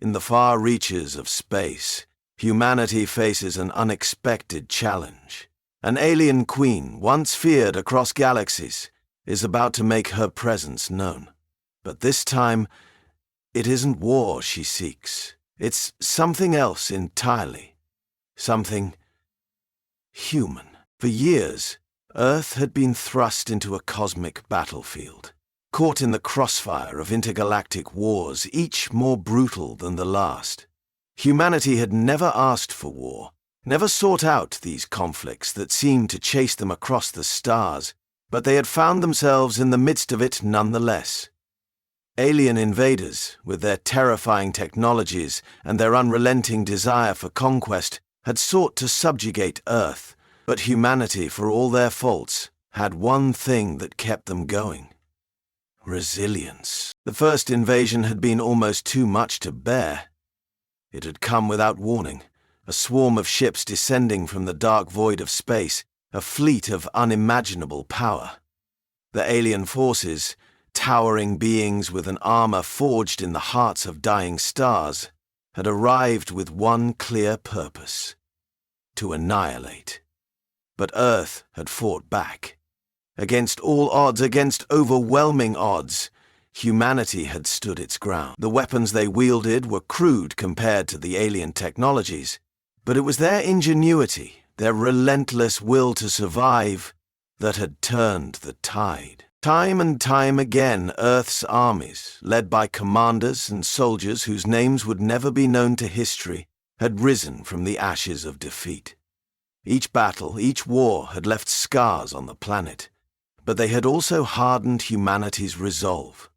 In the far reaches of space, humanity faces an unexpected challenge. An alien queen, once feared across galaxies, is about to make her presence known. But this time, it isn't war she seeks. It's something else entirely. Something human. For years, Earth had been thrust into a cosmic battlefield, caught in the crossfire of intergalactic wars, each more brutal than the last. Humanity had never asked for war, never sought out these conflicts that seemed to chase them across the stars, but they had found themselves in the midst of it nonetheless. Alien invaders, with their terrifying technologies and their unrelenting desire for conquest, had sought to subjugate Earth, but humanity, for all their faults, had one thing that kept them going: resilience. The first invasion had been almost too much to bear. It had come without warning, a swarm of ships descending from the dark void of space, a fleet of unimaginable power. The alien forces, towering beings with an armor forged in the hearts of dying stars, had arrived with one clear purpose: to annihilate. But Earth had fought back. Against all odds, against overwhelming odds, humanity had stood its ground. The weapons they wielded were crude compared to the alien technologies, but it was their ingenuity, their relentless will to survive, that had turned the tide. Time and time again, Earth's armies, led by commanders and soldiers whose names would never be known to history, had risen from the ashes of defeat. Each battle, each war had left scars on the planet, but they had also hardened humanity's resolve.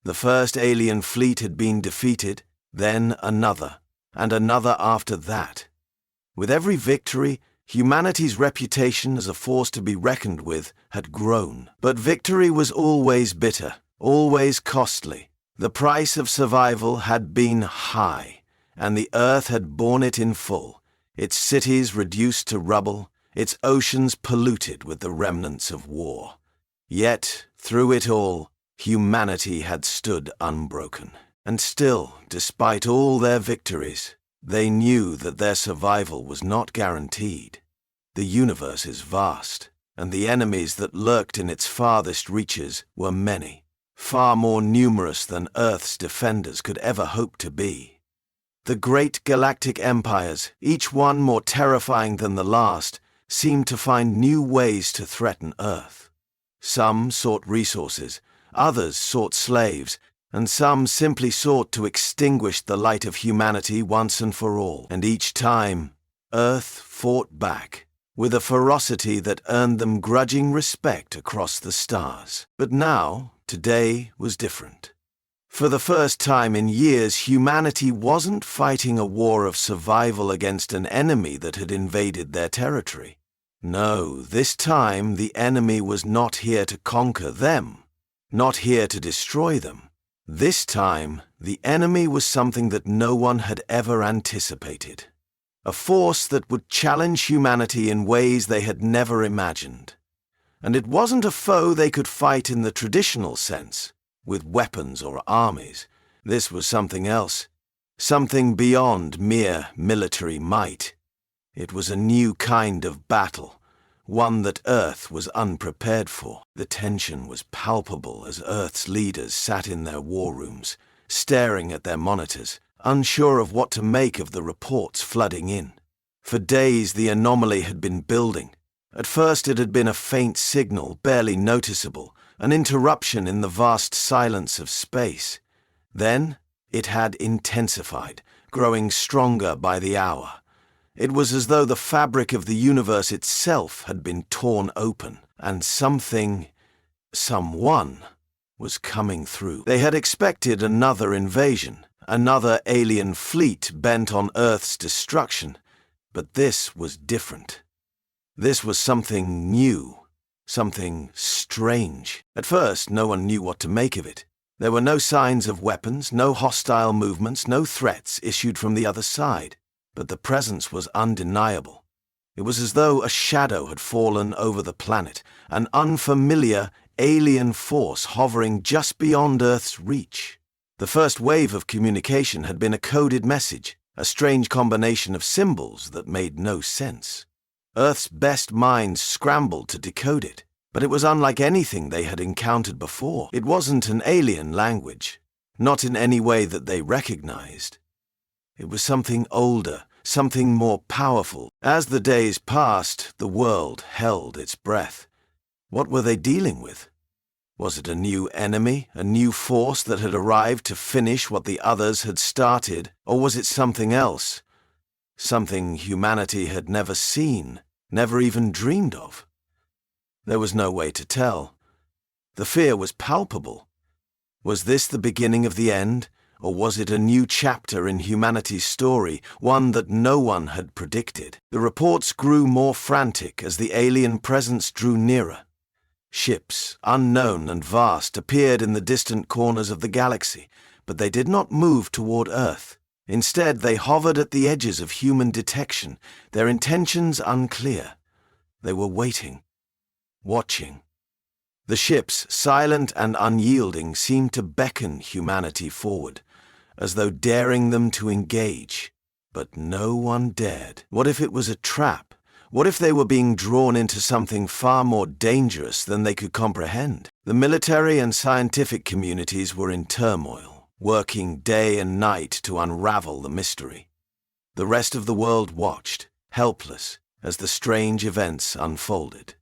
The first alien fleet had been defeated, then another, and another after that. With every victory, humanity's reputation as a force to be reckoned with had grown. But victory was always bitter, always costly. The price of survival had been high, and the Earth had borne it in full, its cities reduced to rubble, its oceans polluted with the remnants of war. Yet, through it all, humanity had stood unbroken. And still, despite all their victories, they knew that their survival was not guaranteed. The universe is vast, and the enemies that lurked in its farthest reaches were many, far more numerous than Earth's defenders could ever hope to be. The great galactic empires, each one more terrifying than the last, seemed to find new ways to threaten Earth. Some sought resources, others sought slaves, and some simply sought to extinguish the light of humanity once and for all. And each time, Earth fought back, with a ferocity that earned them grudging respect across the stars. But now, today was different. For the first time in years, humanity wasn't fighting a war of survival against an enemy that had invaded their territory. No, this time the enemy was not here to conquer them, not here to destroy them. This time, the enemy was something that no one had ever anticipated. A force that would challenge humanity in ways they had never imagined. And it wasn't a foe they could fight in the traditional sense, with weapons or armies. This was something else, something beyond mere military might. It was a new kind of battle, one that Earth was unprepared for. The tension was palpable as Earth's leaders sat in their war rooms, staring at their monitors, unsure of what to make of the reports flooding in. For days the anomaly had been building. At first it had been a faint signal, barely noticeable, an interruption in the vast silence of space. Then it had intensified, growing stronger by the hour. It was as though the fabric of the universe itself had been torn open, and someone was coming through. They had expected another invasion, another alien fleet bent on Earth's destruction, but this was different. This was something new, something strange. At first, no one knew what to make of it. There were no signs of weapons, no hostile movements, no threats issued from the other side. But the presence was undeniable. It was as though a shadow had fallen over the planet, an unfamiliar, alien force hovering just beyond Earth's reach. The first wave of communication had been a coded message, a strange combination of symbols that made no sense. Earth's best minds scrambled to decode it, but it was unlike anything they had encountered before. It wasn't an alien language, not in any way that they recognized. It was something older, something more powerful. As the days passed, the world held its breath. What were they dealing with? Was it a new enemy, a new force that had arrived to finish what the others had started, or was it something else? Something humanity had never seen, never even dreamed of. There was no way to tell. The fear was palpable. Was this the beginning of the end, or was it a new chapter in humanity's story, one that no one had predicted? The reports grew more frantic as the alien presence drew nearer. Ships, unknown and vast, appeared in the distant corners of the galaxy, but they did not move toward Earth. Instead, they hovered at the edges of human detection, their intentions unclear. They were waiting, watching. The ships, silent and unyielding, seemed to beckon humanity forward, as though daring them to engage. But no one dared. What if it was a trap? What if they were being drawn into something far more dangerous than they could comprehend? The military and scientific communities were in turmoil, working day and night to unravel the mystery. The rest of the world watched, helpless, as the strange events unfolded.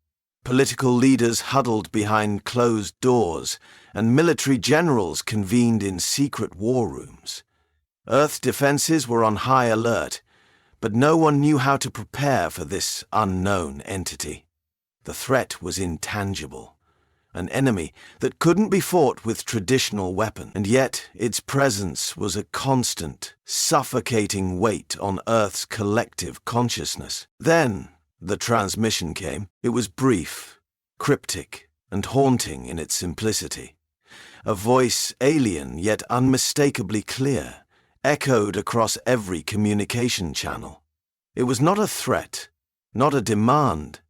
Political leaders huddled behind closed doors, and military generals convened in secret war rooms. Earth's defenses were on high alert, but no one knew how to prepare for this unknown entity. The threat was intangible, an enemy that couldn't be fought with traditional weapons, and yet its presence was a constant, suffocating weight on Earth's collective consciousness. Then the transmission came. It was brief, cryptic, and haunting in its simplicity. A voice alien yet unmistakably clear, echoed across every communication channel. It was not a threat, not a demand,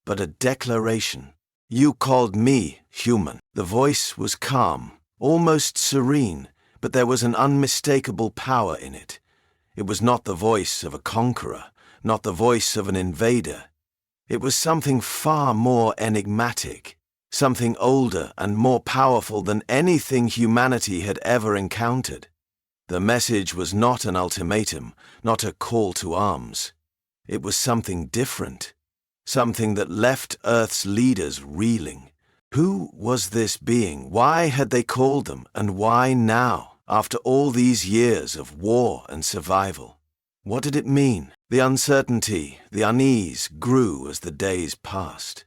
but a declaration. "You called me human." The voice was calm, almost serene, but there was an unmistakable power in it. It was not the voice of a conqueror, not the voice of an invader. It was something far more enigmatic, something older and more powerful than anything humanity had ever encountered. The message was not an ultimatum, not a call to arms. It was something different, something that left Earth's leaders reeling. Who was this being? Why had they called them, and why now, after all these years of war and survival? What did it mean? The uncertainty, the unease grew as the days passed.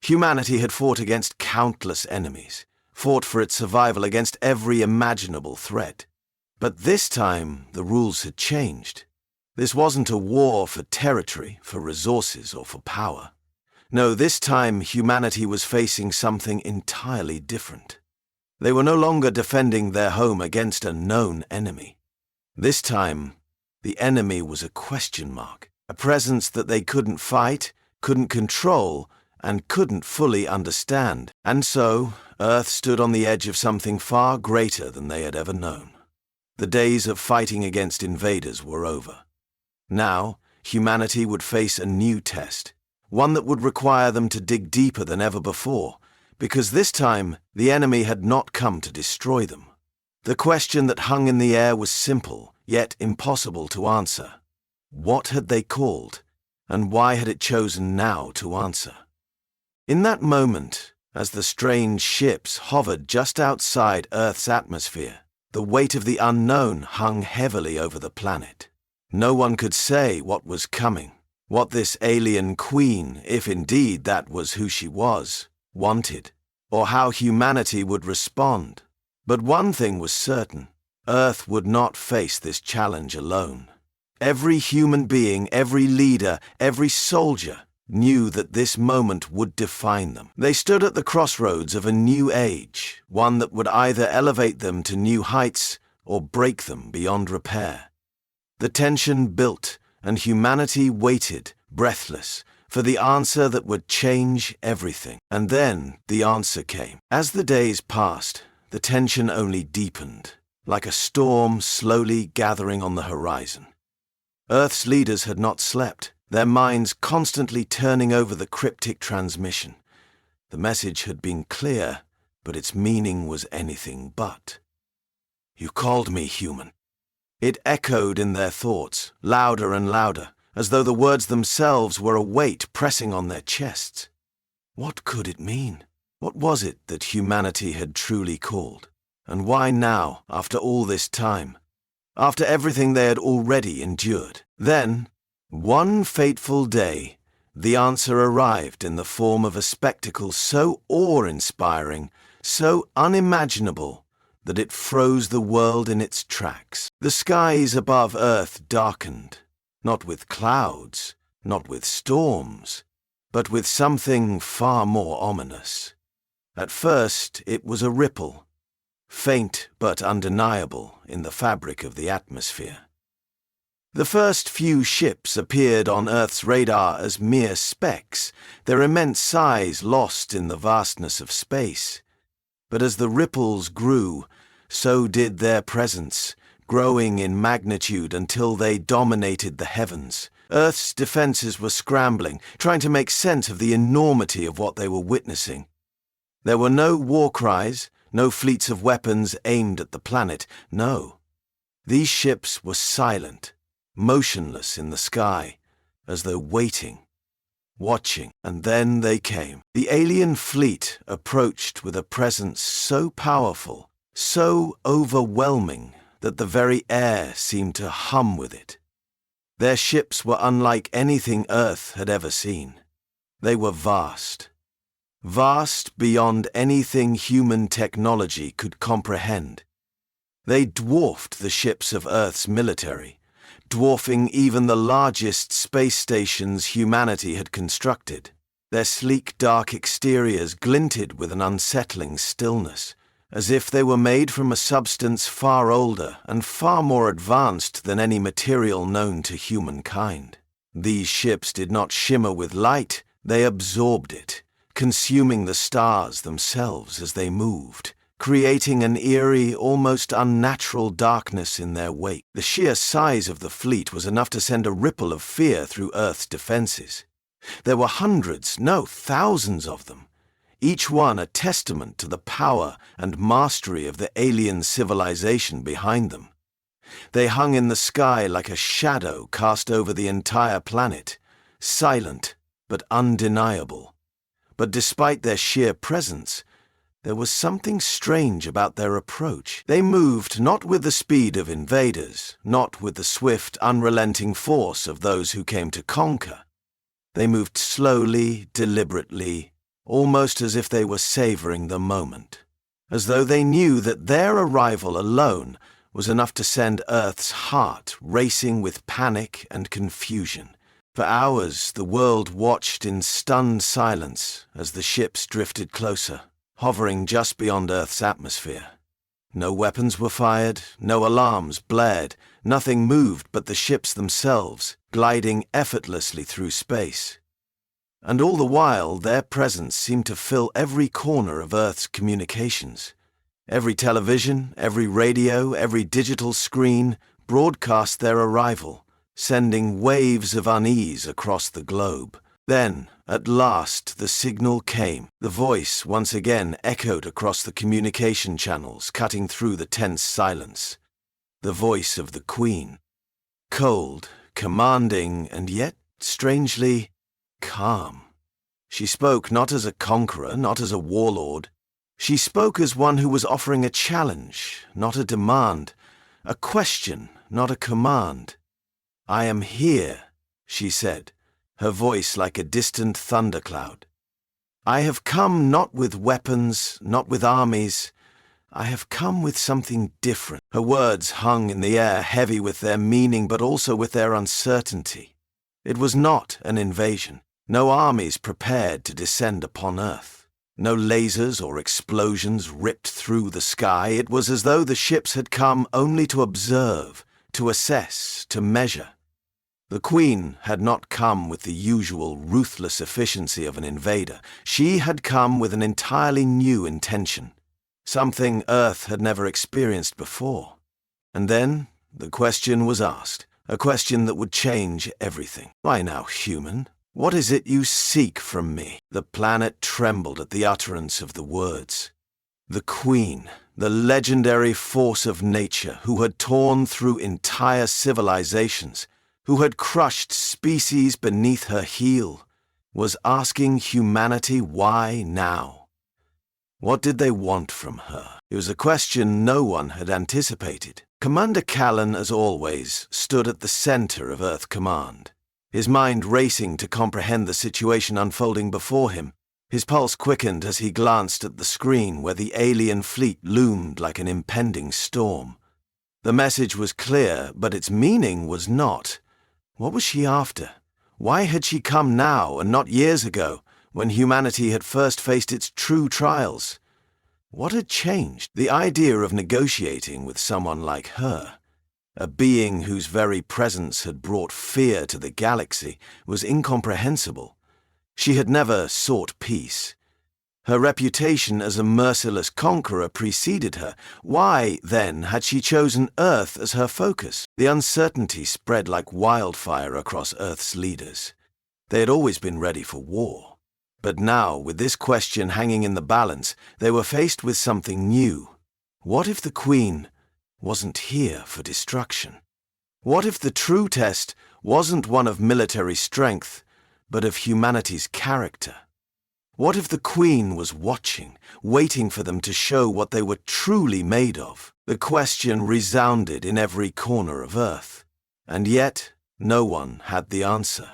Humanity had fought against countless enemies, fought for its survival against every imaginable threat. But this time, the rules had changed. This wasn't a war for territory, for resources, or for power. No, this time humanity was facing something entirely different. They were no longer defending their home against a known enemy. This time, the enemy was a question mark, a presence that they couldn't fight, couldn't control, and couldn't fully understand. And so, Earth stood on the edge of something far greater than they had ever known. The days of fighting against invaders were over. Now, humanity would face a new test, one that would require them to dig deeper than ever before, because this time the enemy had not come to destroy them. The question that hung in the air was simple, yet impossible to answer. What had they called, and why had it chosen now to answer? In that moment, as the strange ships hovered just outside Earth's atmosphere, the weight of the unknown hung heavily over the planet. No one could say what was coming, what this alien queen, if indeed that was who she was, wanted, or how humanity would respond. But one thing was certain: Earth would not face this challenge alone. Every human being, every leader, every soldier knew that this moment would define them. They stood at the crossroads of a new age, one that would either elevate them to new heights or break them beyond repair. The tension built, and humanity waited, breathless, for the answer that would change everything. And then the answer came. As the days passed, the tension only deepened. like a storm slowly gathering on the horizon. Earth's leaders had not slept, their minds constantly turning over the cryptic transmission. The message had been clear, but its meaning was anything but. "You called me human." It echoed in their thoughts, louder and louder, as though the words themselves were a weight pressing on their chests. What could it mean? What was it that humanity had truly called? And why now, after all this time? After everything they had already endured? Then, one fateful day, the answer arrived in the form of a spectacle so awe-inspiring, so unimaginable, that it froze the world in its tracks. The skies above Earth darkened, not with clouds, not with storms, but with something far more ominous. At first, it was a ripple, faint but undeniable in the fabric of the atmosphere. The first few ships appeared on Earth's radar as mere specks, their immense size lost in the vastness of space. But as the ripples grew, so did their presence, growing in magnitude until they dominated the heavens. Earth's defenses were scrambling, trying to make sense of the enormity of what they were witnessing. There were no war cries, no fleets of weapons aimed at the planet. No. These ships were silent, motionless in the sky, as though waiting, watching. And then they came. The alien fleet approached with a presence so powerful, so overwhelming, that the very air seemed to hum with it. Their ships were unlike anything Earth had ever seen. They were vast. Vast beyond anything human technology could comprehend. They dwarfed the ships of Earth's military, dwarfing even the largest space stations humanity had constructed. Their sleek, dark exteriors glinted with an unsettling stillness, as if they were made from a substance far older and far more advanced than any material known to humankind. These ships did not shimmer with light, they absorbed it, consuming the stars themselves as they moved, creating an eerie, almost unnatural darkness in their wake. The sheer size of the fleet was enough to send a ripple of fear through Earth's defenses. There were hundreds, no, thousands of them, each one a testament to the power and mastery of the alien civilization behind them. They hung in the sky like a shadow cast over the entire planet, silent but undeniable. But despite their sheer presence, there was something strange about their approach. They moved not with the speed of invaders, not with the swift, unrelenting force of those who came to conquer. They moved slowly, deliberately, almost as if they were savoring the moment, as though they knew that their arrival alone was enough to send Earth's heart racing with panic and confusion. For hours, the world watched in stunned silence as the ships drifted closer, hovering just beyond Earth's atmosphere. No weapons were fired, no alarms blared, nothing moved but the ships themselves, gliding effortlessly through space. And all the while, their presence seemed to fill every corner of Earth's communications. Every television, every radio, every digital screen broadcast their arrival, sending waves of unease across the globe. Then, at last, the signal came. The voice once again echoed across the communication channels, cutting through the tense silence. The voice of the Queen. Cold, commanding, and yet, strangely, calm. She spoke not as a conqueror, not as a warlord. She spoke as one who was offering a challenge, not a demand, a question, not a command. "I am here," she said, her voice like a distant thundercloud. "I have come not with weapons, not with armies. I have come with something different." Her words hung in the air, heavy with their meaning but also with their uncertainty. It was not an invasion. No armies prepared to descend upon Earth. No lasers or explosions ripped through the sky. It was as though the ships had come only to observe, to assess, to measure. The Queen had not come with the usual ruthless efficiency of an invader. She had come with an entirely new intention. something Earth had never experienced before. And then the question was asked, a question that would change everything. "Why now, human? What is it you seek from me?" The planet trembled at the utterance of the words. The Queen, the legendary force of nature who had torn through entire civilizations, who had crushed species beneath her heel, was asking humanity why now. What did they want from her? It was a question no one had anticipated. Commander Callan, as always, stood at the center of Earth Command, his mind racing to comprehend the situation unfolding before him. His pulse quickened as he glanced at the screen where the alien fleet loomed like an impending storm. The message was clear, but its meaning was not. What was she after? Why had she come now and not years ago, when humanity had first faced its true trials? What had changed? The idea of negotiating with someone like her, a being whose very presence had brought fear to the galaxy, was incomprehensible. She had never sought peace. Her reputation as a merciless conqueror preceded her. Why, then, had she chosen Earth as her focus? The uncertainty spread like wildfire across Earth's leaders. They had always been ready for war. But now, with this question hanging in the balance, they were faced with something new. What if the Queen wasn't here for destruction? What if the true test wasn't one of military strength, but of humanity's character? What if the Queen was watching, waiting for them to show what they were truly made of? The question resounded in every corner of Earth, and yet no one had the answer.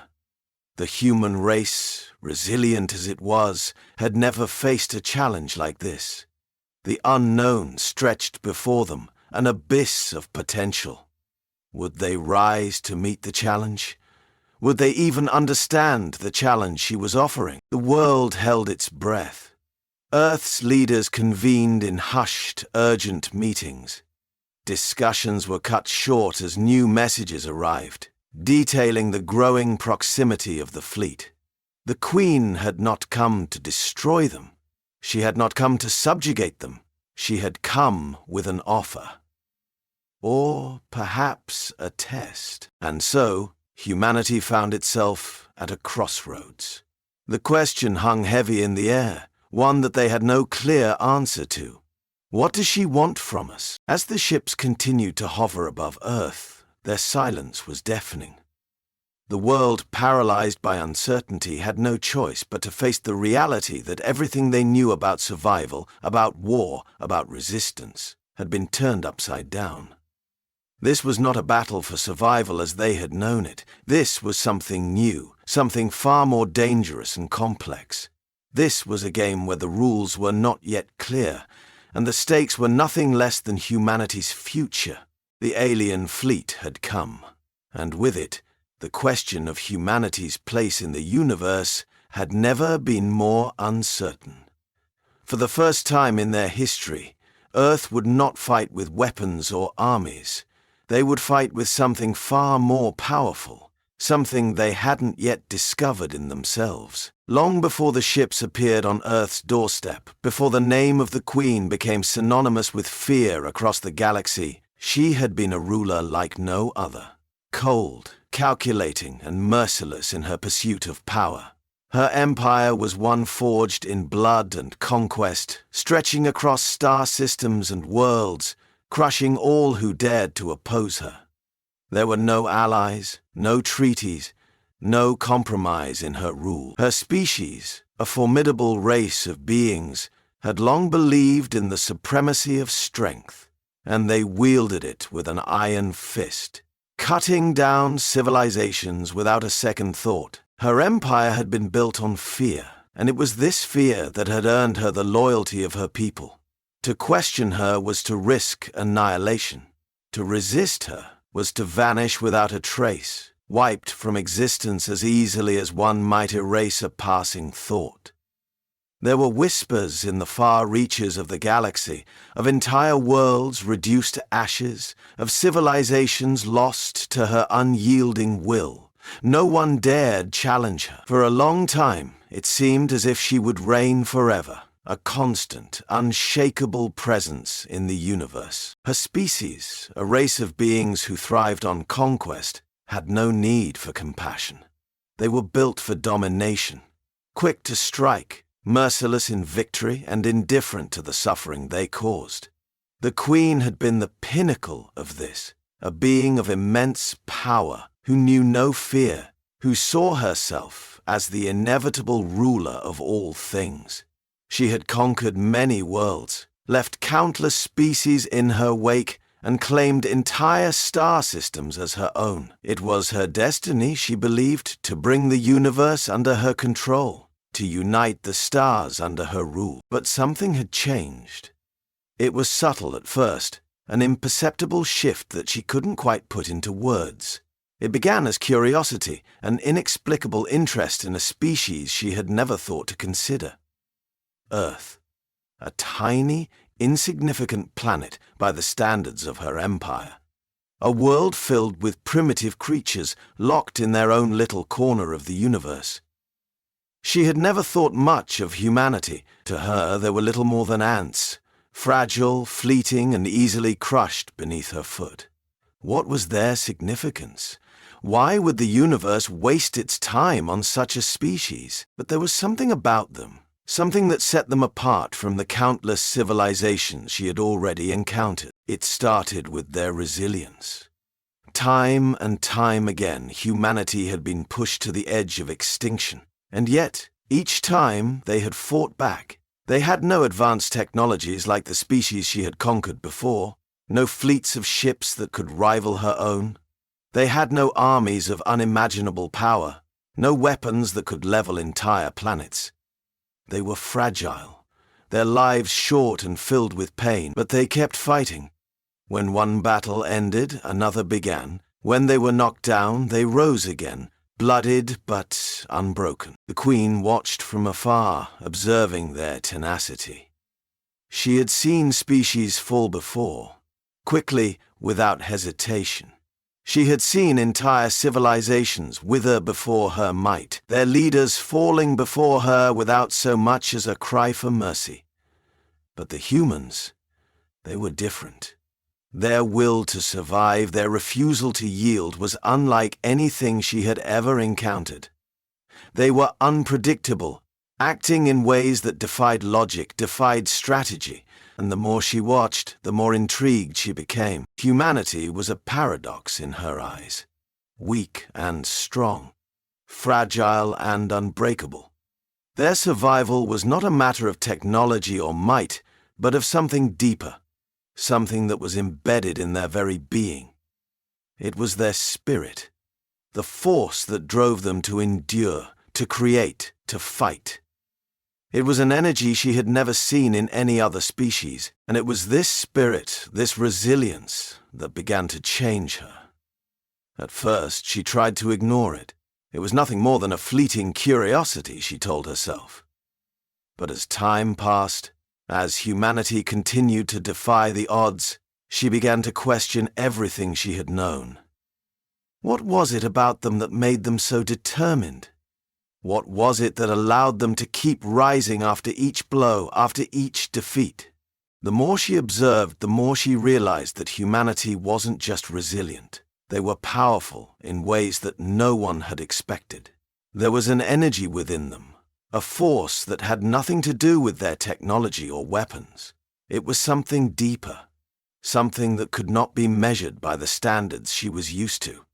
The human race, resilient as it was, had never faced a challenge like this. The unknown stretched before them, an abyss of potential. Would they rise to meet the challenge? Would they even understand the challenge she was offering? The world held its breath. Earth's leaders convened in hushed, urgent meetings. Discussions were cut short as new messages arrived, detailing the growing proximity of the fleet. The Queen had not come to destroy them. She had not come to subjugate them. She had come with an offer. Or perhaps a test. And so, humanity found itself at a crossroads. The question hung heavy in the air, one that they had no clear answer to. What does she want from us? As the ships continued to hover above Earth, their silence was deafening. The world, paralyzed by uncertainty, had no choice but to face the reality that everything they knew about survival, about war, about resistance, had been turned upside down. This was not a battle for survival as they had known it. This was something new, something far more dangerous and complex. This was a game where the rules were not yet clear, and the stakes were nothing less than humanity's future. The alien fleet had come, and with it, the question of humanity's place in the universe had never been more uncertain. For the first time in their history, Earth would not fight with weapons or armies. They would fight with something far more powerful, something they hadn't yet discovered in themselves. Long before the ships appeared on Earth's doorstep, before the name of the Queen became synonymous with fear across the galaxy, she had been a ruler like no other. Cold, calculating, and merciless in her pursuit of power. Her empire was one forged in blood and conquest, stretching across star systems and worlds, crushing all who dared to oppose her. There were no allies, no treaties, no compromise in her rule. Her species, a formidable race of beings, had long believed in the supremacy of strength, and they wielded it with an iron fist, cutting down civilizations without a second thought. Her empire had been built on fear, and it was this fear that had earned her the loyalty of her people. To question her was to risk annihilation. To resist her was to vanish without a trace, wiped from existence as easily as one might erase a passing thought. There were whispers in the far reaches of the galaxy, of entire worlds reduced to ashes, of civilizations lost to her unyielding will. No one dared challenge her. For a long time, it seemed as if she would reign forever, a constant, unshakable presence in the universe. Her species, a race of beings who thrived on conquest, had no need for compassion. They were built for domination, quick to strike, merciless in victory and indifferent to the suffering they caused. The Queen had been the pinnacle of this, a being of immense power who knew no fear, who saw herself as the inevitable ruler of all things. She had conquered many worlds, left countless species in her wake, and claimed entire star systems as her own. It was her destiny, she believed, to bring the universe under her control, to unite the stars under her rule. But something had changed. It was subtle at first, an imperceptible shift that she couldn't quite put into words. It began as curiosity, an inexplicable interest in a species she had never thought to consider. Earth, a tiny, insignificant planet by the standards of her empire. A world filled with primitive creatures locked in their own little corner of the universe. She had never thought much of humanity. To her, they were little more than ants, fragile, fleeting, and easily crushed beneath her foot. What was their significance? Why would the universe waste its time on such a species? But there was something about them, something that set them apart from the countless civilizations she had already encountered. It started with their resilience. Time and time again, humanity had been pushed to the edge of extinction, and yet, each time they had fought back. They had no advanced technologies like the species she had conquered before, no fleets of ships that could rival her own. They had no armies of unimaginable power, no weapons that could level entire planets. They were fragile, their lives short and filled with pain, but they kept fighting. When one battle ended, another began. When they were knocked down, they rose again, bloodied but unbroken. The Queen watched from afar, observing their tenacity. She had seen species fall before, quickly, without hesitation. She had seen entire civilizations wither before her might, their leaders falling before her without so much as a cry for mercy. But the humans, they were different. Their will to survive, their refusal to yield was unlike anything she had ever encountered. They were unpredictable, acting in ways that defied logic, defied strategy. And the more she watched, the more intrigued she became. Humanity was a paradox in her eyes. Weak and strong, fragile and unbreakable. Their survival was not a matter of technology or might, but of something deeper, something that was embedded in their very being. It was their spirit, the force that drove them to endure, to create, to fight. It was an energy she had never seen in any other species, and it was this spirit, this resilience, that began to change her. At first, she tried to ignore it. It was nothing more than a fleeting curiosity, she told herself. But as time passed, as humanity continued to defy the odds, she began to question everything she had known. What was it about them that made them so determined? What was it that allowed them to keep rising after each blow, after each defeat? The more she observed, the more she realized that humanity wasn't just resilient. They were powerful in ways that no one had expected. There was an energy within them, a force that had nothing to do with their technology or weapons. It was something deeper, something that could not be measured by the standards she was used to.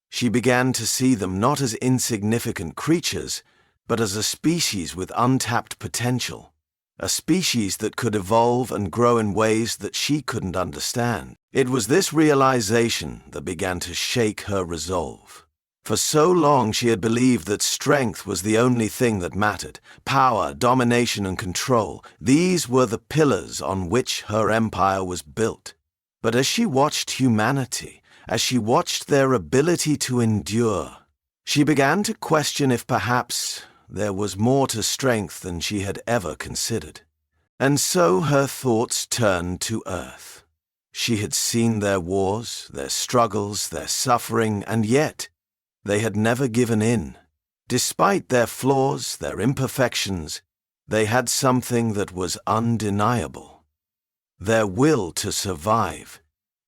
She began to see them not as insignificant creatures, but as a species with untapped potential, a species that could evolve and grow in ways that she couldn't understand. It was this realization that began to shake her resolve. For so long she had believed that strength was the only thing that mattered. Power, domination, and control, these were the pillars on which her empire was built. But as she watched humanity, as she watched their ability to endure, she began to question if perhaps there was more to strength than she had ever considered. And so her thoughts turned to Earth. She had seen their wars, their struggles, their suffering, and yet they had never given in. Despite their flaws, their imperfections, They had something that was undeniable. Their will to survive,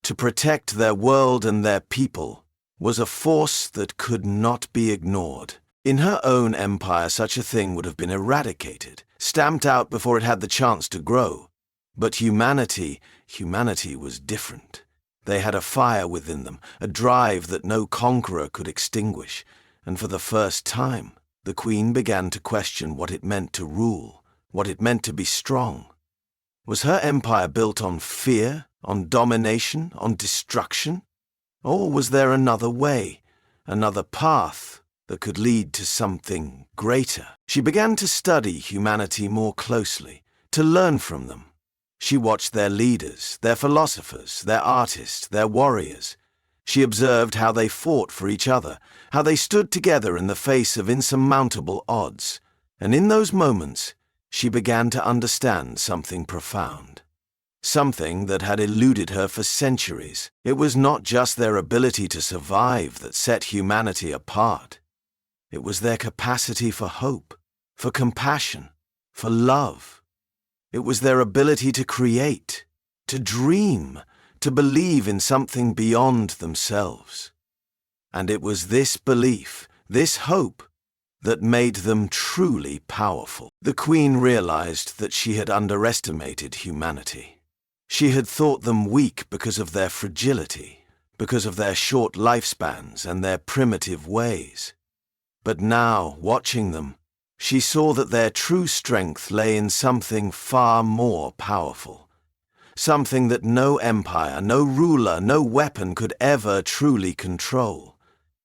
to protect their world and their people, was a force that could not be ignored. In her own empire, such a thing would have been eradicated, stamped out before it had the chance to grow. But humanity was different. They had a fire within them, a drive that no conqueror could extinguish, and for the first time, the Queen began to question what it meant to rule, what it meant to be strong. Was her empire built on fear, on domination, on destruction? Or was there another way, another path that could lead to something greater? She began to study humanity more closely, to learn from them. She watched their leaders, their philosophers, their artists, their warriors. She observed how they fought for each other, how they stood together in the face of insurmountable odds. And in those moments, she began to understand something profound. Something that had eluded her for centuries. It was not just their ability to survive that set humanity apart. It was their capacity for hope, for compassion, for love. It was their ability to create, to dream, to believe in something beyond themselves. And it was this belief, this hope, that made them truly powerful. The Queen realized that she had underestimated humanity. She had thought them weak because of their fragility, because of their short lifespans and their primitive ways. But now, watching them, she saw that their true strength lay in something far more powerful. Something that no empire, no ruler, no weapon could ever truly control.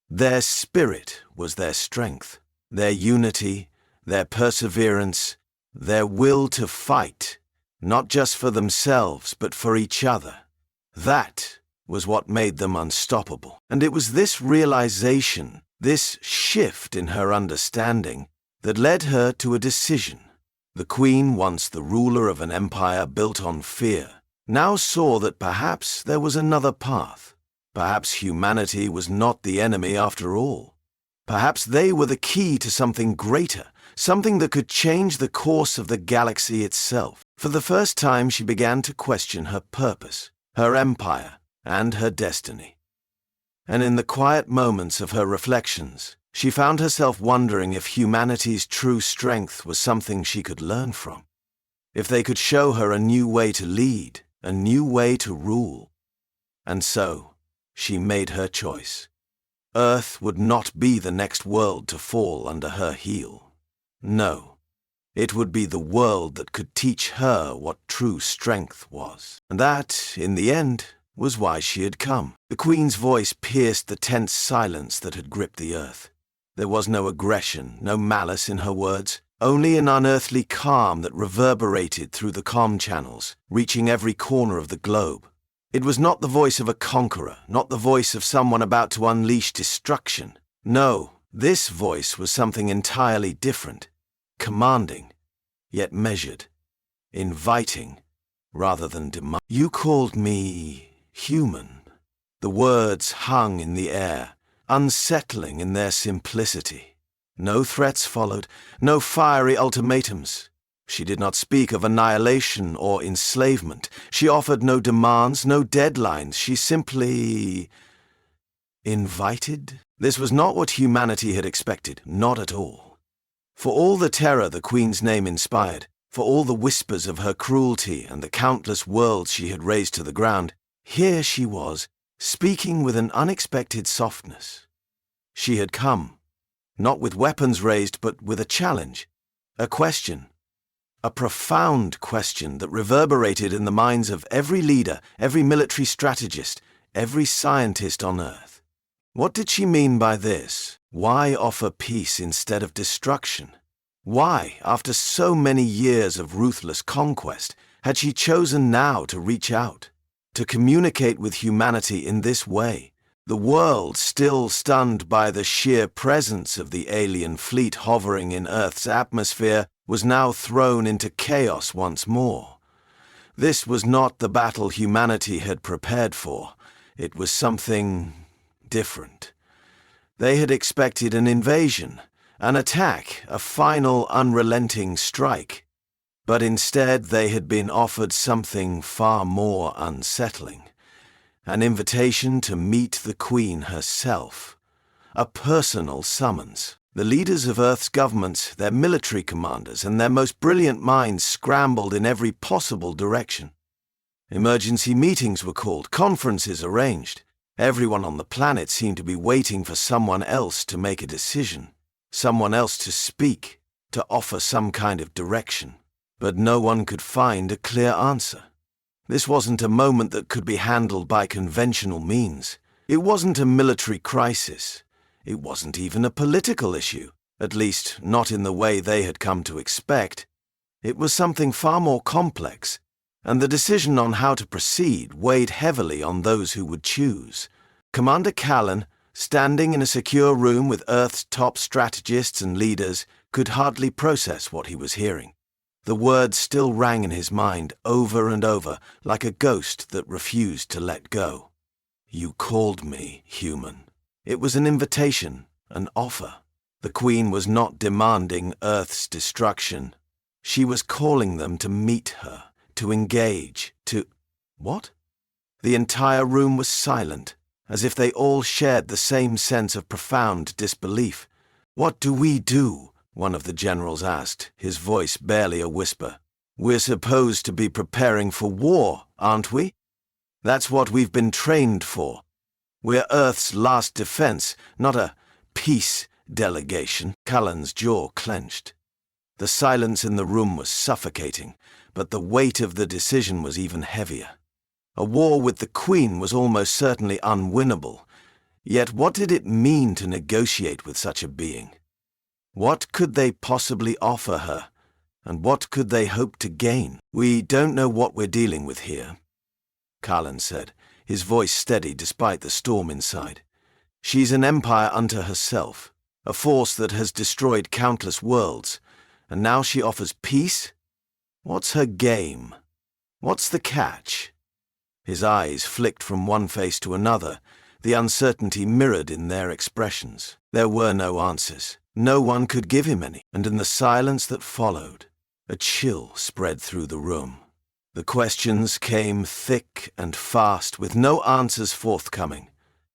Their spirit was their strength, their unity, their perseverance, their will to fight, not just for themselves, but for each other. That was what made them unstoppable. And it was this realization, this shift in her understanding, that led her to a decision. The Queen, once the ruler of an empire built on fear, now saw that perhaps there was another path. Perhaps humanity was not the enemy after all. Perhaps they were the key to something greater, something that could change the course of the galaxy itself. For the first time, she began to question her purpose, her empire, and her destiny. And in the quiet moments of her reflections, she found herself wondering if humanity's true strength was something she could learn from. If they could show her a new way to lead, a new way to rule. And so, she made her choice. Earth would not be the next world to fall under her heel. No, it would be the world that could teach her what true strength was. And that, in the end, was why she had come. The Queen's voice pierced the tense silence that had gripped the earth. There was no aggression, no malice in her words, only an unearthly calm that reverberated through the comm channels, reaching every corner of the globe. It was not the voice of a conqueror, not the voice of someone about to unleash destruction. No, this voice was something entirely different, commanding, yet measured, inviting, rather than demanding. You called me human. The words hung in the air, unsettling in their simplicity. No threats followed, no fiery ultimatums. She did not speak of annihilation or enslavement. She offered no demands, no deadlines. She simply invited. This was not what humanity had expected, not at all. For all the terror the Queen's name inspired, for all the whispers of her cruelty and the countless worlds she had razed to the ground, here she was, speaking with an unexpected softness. She had come, not with weapons raised, but with a challenge, a question, a profound question that reverberated in the minds of every leader, every military strategist, every scientist on Earth. What did she mean by this? Why offer peace instead of destruction? Why, after so many years of ruthless conquest, had she chosen now to reach out, to communicate with humanity in this way? The world, still stunned by the sheer presence of the alien fleet hovering in Earth's atmosphere, was now thrown into chaos once more. This was not the battle humanity had prepared for. It was something different. They had expected an invasion, An attack, a final, unrelenting strike. But instead they had been offered something far more unsettling. An invitation to meet the Queen herself. A personal summons. The leaders of Earth's governments, their military commanders, and their most brilliant minds scrambled in every possible direction. Emergency meetings were called, conferences arranged. Everyone on the planet seemed to be waiting for someone else to make a decision, someone else to speak, to offer some kind of direction. But no one could find a clear answer. This wasn't a moment that could be handled by conventional means. It wasn't a military crisis. It wasn't even a political issue, at least not in the way they had come to expect. It was something far more complex, and the decision on how to proceed weighed heavily on those who would choose. Commander Callan, standing in a secure room with Earth's top strategists and leaders, could hardly process what he was hearing. The words still rang in his mind over and over, like a ghost that refused to let go. "You called me, human." It was an invitation, an offer. The Queen was not demanding Earth's destruction. She was calling them to meet her, to engage, to... What? The entire room was silent, as if they all shared the same sense of profound disbelief. "What do we do?" one of the generals asked, his voice barely a whisper. "We're supposed to be preparing for war, aren't we? That's what we've been trained for. We're Earth's last defense, not a peace delegation." Callan's jaw clenched. The silence in the room was suffocating, but the weight of the decision was even heavier. A war with the Queen was almost certainly unwinnable. Yet what did it mean to negotiate with such a being? What could they possibly offer her, and what could they hope to gain? "We don't know what we're dealing with here," Callan said, his voice steady despite the storm inside. "She's an empire unto herself, a force that has destroyed countless worlds, and now she offers peace? What's her game? What's the catch?" His eyes flicked from one face to another, the uncertainty mirrored in their expressions. There were no answers. No one could give him any, and in the silence that followed, a chill spread through the room. The questions came thick and fast, with no answers forthcoming.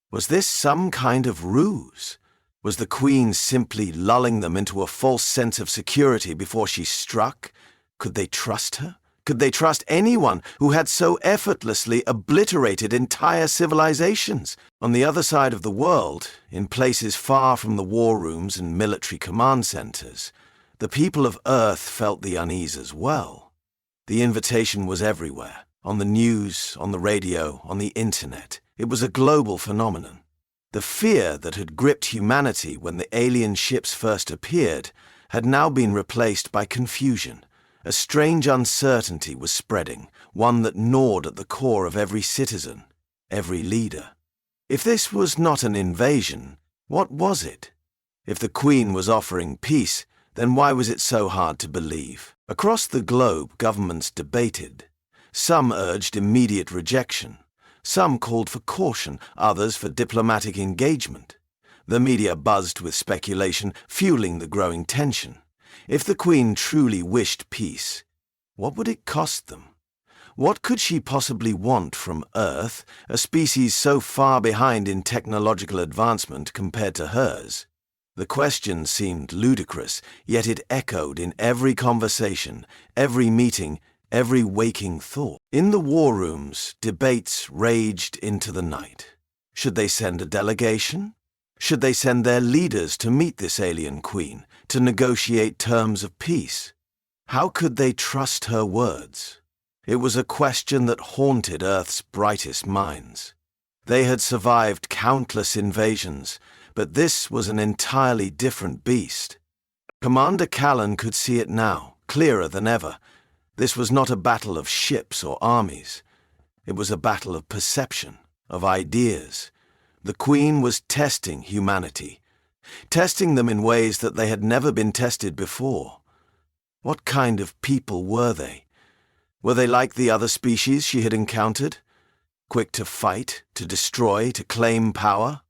Was this some kind of ruse? Was the Queen simply lulling them into a false sense of security before she struck? Could they trust her? Could they trust anyone who had so effortlessly obliterated entire civilizations? On the other side of the world, in places far from the war rooms and military command centers, the people of Earth felt the unease as well. The invitation was everywhere, on the news, on the radio, on the internet. It was a global phenomenon. The fear that had gripped humanity when the alien ships first appeared had now been replaced by confusion. A strange uncertainty was spreading, one that gnawed at the core of every citizen, every leader. If this was not an invasion, what was it? If the Queen was offering peace, then why was it so hard to believe? Across the globe, governments debated. Some urged immediate rejection. Some called for caution, others for diplomatic engagement. The media buzzed with speculation, fueling the growing tension. If the Queen truly wished peace, what would it cost them? What could she possibly want from Earth, a species so far behind in technological advancement compared to hers? The question seemed ludicrous, yet it echoed in every conversation, every meeting, every waking thought. In the war rooms, debates raged into the night. Should they send a delegation? Should they send their leaders to meet this alien Queen, to negotiate terms of peace? How could they trust her words? It was a question that haunted Earth's brightest minds. They had survived countless invasions, but this was an entirely different beast. Commander Callan could see it now, clearer than ever. This was not a battle of ships or armies. It was a battle of perception, of ideas. The Queen was testing humanity, testing them in ways that they had never been tested before. What kind of people were they? Were they like the other species she had encountered? Quick to fight, to destroy, to claim power?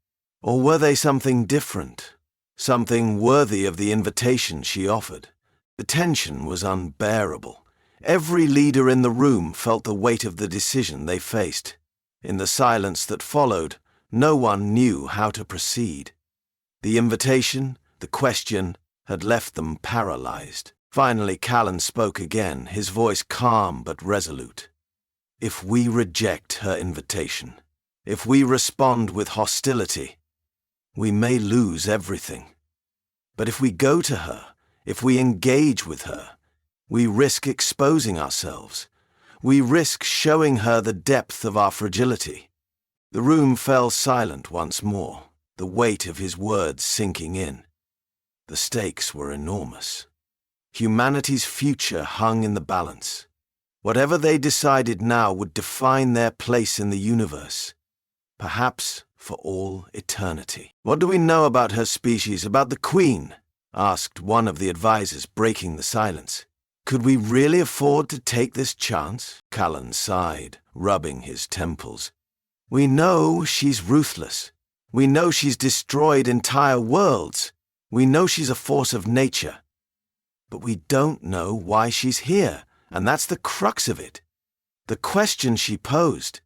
Or were they something different? something worthy of the invitation she offered. The tension was unbearable. Every leader in the room felt the weight of the decision they faced. In the silence that followed, no one knew how to proceed. The invitation, the question, had left them paralyzed. Finally, Callan spoke again, his voice calm but resolute. If we reject her invitation, if we respond with hostility, we may lose everything. But if we go to her, if we engage with her, we risk exposing ourselves. We risk showing her the depth of our fragility. The room fell silent once more, the weight of his words sinking in. The stakes were enormous. Humanity's future hung in the balance. Whatever they decided now would define their place in the universe, perhaps for all eternity. "What do we know about her species, about the Queen?" asked one of the advisors, breaking the silence. "Could we really afford to take this chance?" Callan sighed, rubbing his temples. "We know she's ruthless. We know she's destroyed entire worlds. We know she's a force of nature. But we don't know why she's here, and that's the crux of it. The question she posed,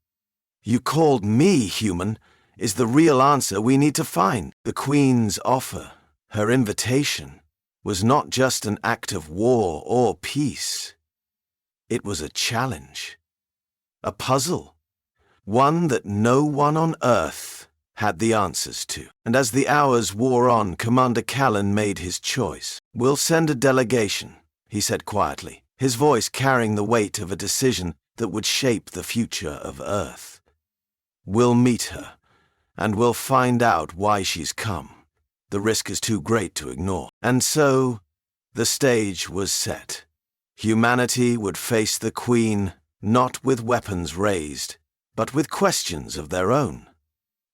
'You called me human,' is the real answer we need to find." The Queen's offer, her invitation, was not just an act of war or peace. It was a challenge, a puzzle, one that no one on Earth had the answers to. And as the hours wore on, Commander Callan made his choice. "We'll send a delegation," he said quietly, his voice carrying the weight of a decision that would shape the future of Earth. "We'll meet her, and we'll find out why she's come. The risk is too great to ignore." And so, the stage was set. Humanity would face the Queen, not with weapons raised, but with questions of their own.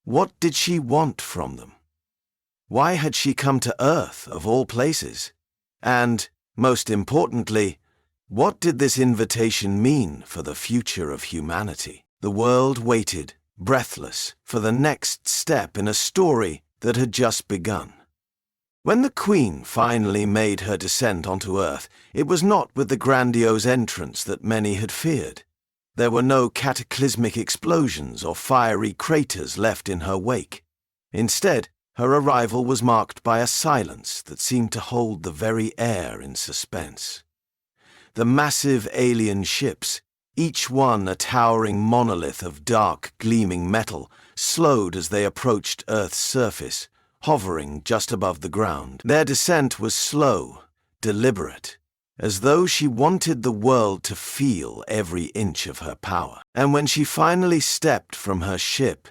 What did she want from them? Why had she come to Earth, of all places? And, most importantly, what did this invitation mean for the future of humanity? The world waited, breathless, for the next step in a story that had just begun. When the Queen finally made her descent onto Earth, it was not with the grandiose entrance that many had feared. There were no cataclysmic explosions or fiery craters left in her wake. Instead, her arrival was marked by a silence that seemed to hold the very air in suspense. The massive alien ships, each one a towering monolith of dark, gleaming metal, slowed as they approached Earth's surface, hovering just above the ground. Their descent was slow, deliberate, as though she wanted the world to feel every inch of her power. And when she finally stepped from her ship,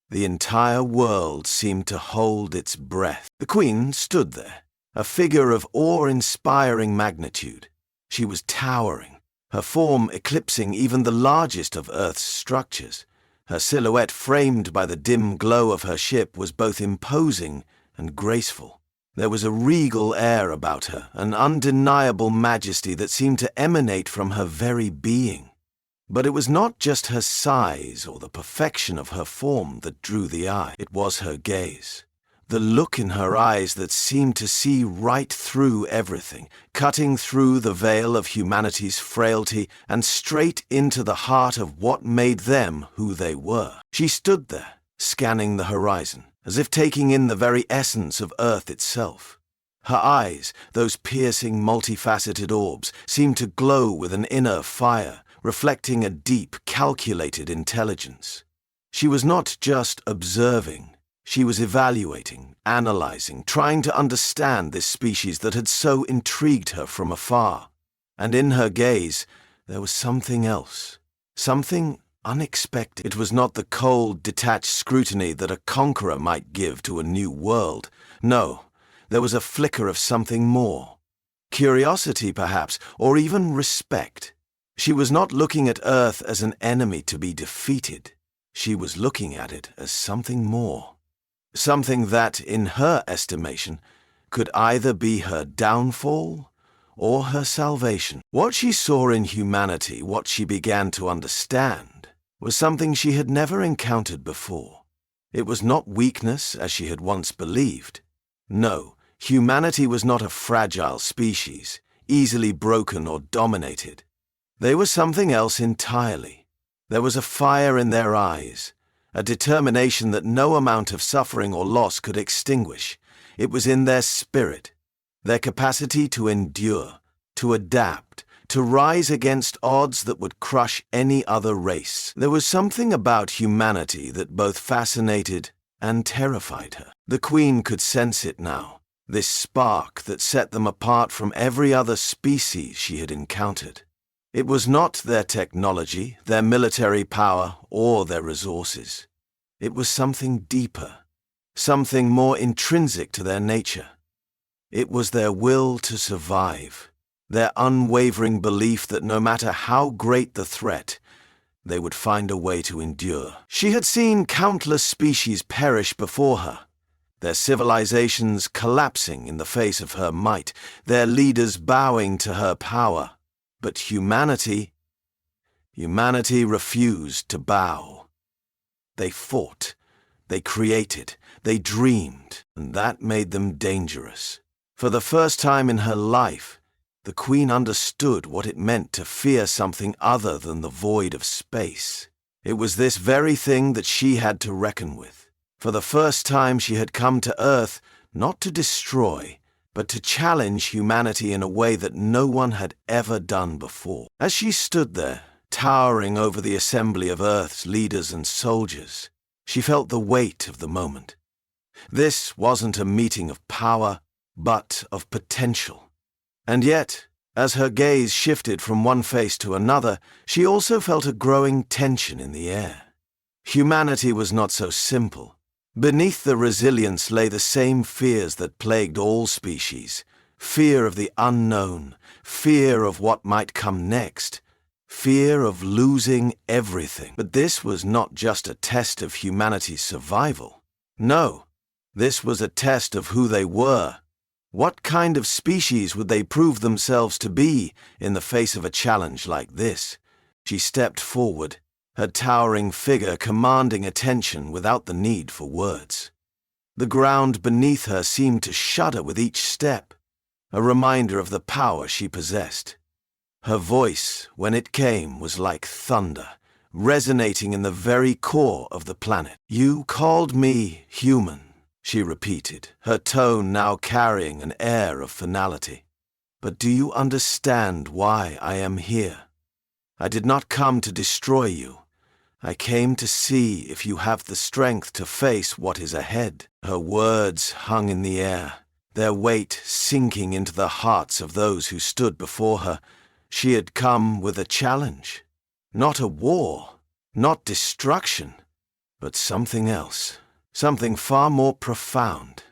the entire world seemed to hold its breath. The Queen stood there, a figure of awe-inspiring magnitude. She was towering, her form eclipsing even the largest of Earth's structures. Her silhouette, framed by the dim glow of her ship, was both imposing and graceful. There was a regal air about her, an undeniable majesty that seemed to emanate from her very being. But it was not just her size or the perfection of her form that drew the eye. It was her gaze, the look in her eyes that seemed to see right through everything, cutting through the veil of humanity's frailty and straight into the heart of what made them who they were. She stood there, scanning the horizon, as if taking in the very essence of Earth itself. Her eyes, those piercing, multifaceted orbs, seemed to glow with an inner fire, reflecting a deep, calculated intelligence. She was not just observing. She was evaluating, analyzing, trying to understand this species that had so intrigued her from afar. And in her gaze, there was something else, something unexpected. It was not the cold, detached scrutiny that a conqueror might give to a new world. No, there was a flicker of something more. Curiosity, perhaps, or even respect. She was not looking at Earth as an enemy to be defeated. She was looking at it as something more. Something that, in her estimation, could either be her downfall or her salvation. What she saw in humanity, what she began to understand, was something she had never encountered before. It was not weakness as she had once believed. No, humanity was not a fragile species, easily broken or dominated. They were something else entirely. There was a fire in their eyes, a determination that no amount of suffering or loss could extinguish. It was in their spirit, their capacity to endure, to adapt, to rise against odds that would crush any other race. There was something about humanity that both fascinated and terrified her. The Queen could sense it now, this spark that set them apart from every other species she had encountered. It was not their technology, their military power, or their resources. It was something deeper, something more intrinsic to their nature. It was their will to survive, their unwavering belief that no matter how great the threat, they would find a way to endure. She had seen countless species perish before her, their civilizations collapsing in the face of her might, their leaders bowing to her power. But humanity refused to bow. They fought, they created, they dreamed, and that made them dangerous. For the first time in her life, the Queen understood what it meant to fear something other than the void of space. It was this very thing that she had to reckon with. For the first time she had come to Earth not to destroy, but to challenge humanity in a way that no one had ever done before. As she stood there, towering over the assembly of Earth's leaders and soldiers, she felt the weight of the moment. This wasn't a meeting of power, but of potential. And yet, as her gaze shifted from one face to another, she also felt a growing tension in the air. Humanity was not so simple. Beneath the resilience lay the same fears that plagued all species. Fear of the unknown, fear of what might come next, fear of losing everything. But this was not just a test of humanity's survival. No, this was a test of who they were. What kind of species would they prove themselves to be in the face of a challenge like this? She stepped forward, her towering figure commanding attention without the need for words. The ground beneath her seemed to shudder with each step, a reminder of the power she possessed. Her voice, when it came, was like thunder, resonating in the very core of the planet. "You called me human," she repeated, her tone now carrying an air of finality. "But do you understand why I am here? I did not come to destroy you. I came to see if you have the strength to face what is ahead." Her words hung in the air, their weight sinking into the hearts of those who stood before her. She had come with a challenge. Not a war, not destruction, but something else, something far more profound.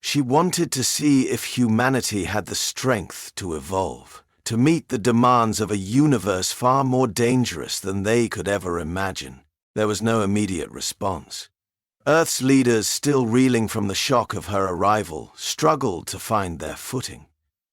She wanted to see if humanity had the strength to evolve, to meet the demands of a universe far more dangerous than they could ever imagine. There was no immediate response. Earth's leaders, still reeling from the shock of her arrival, struggled to find their footing.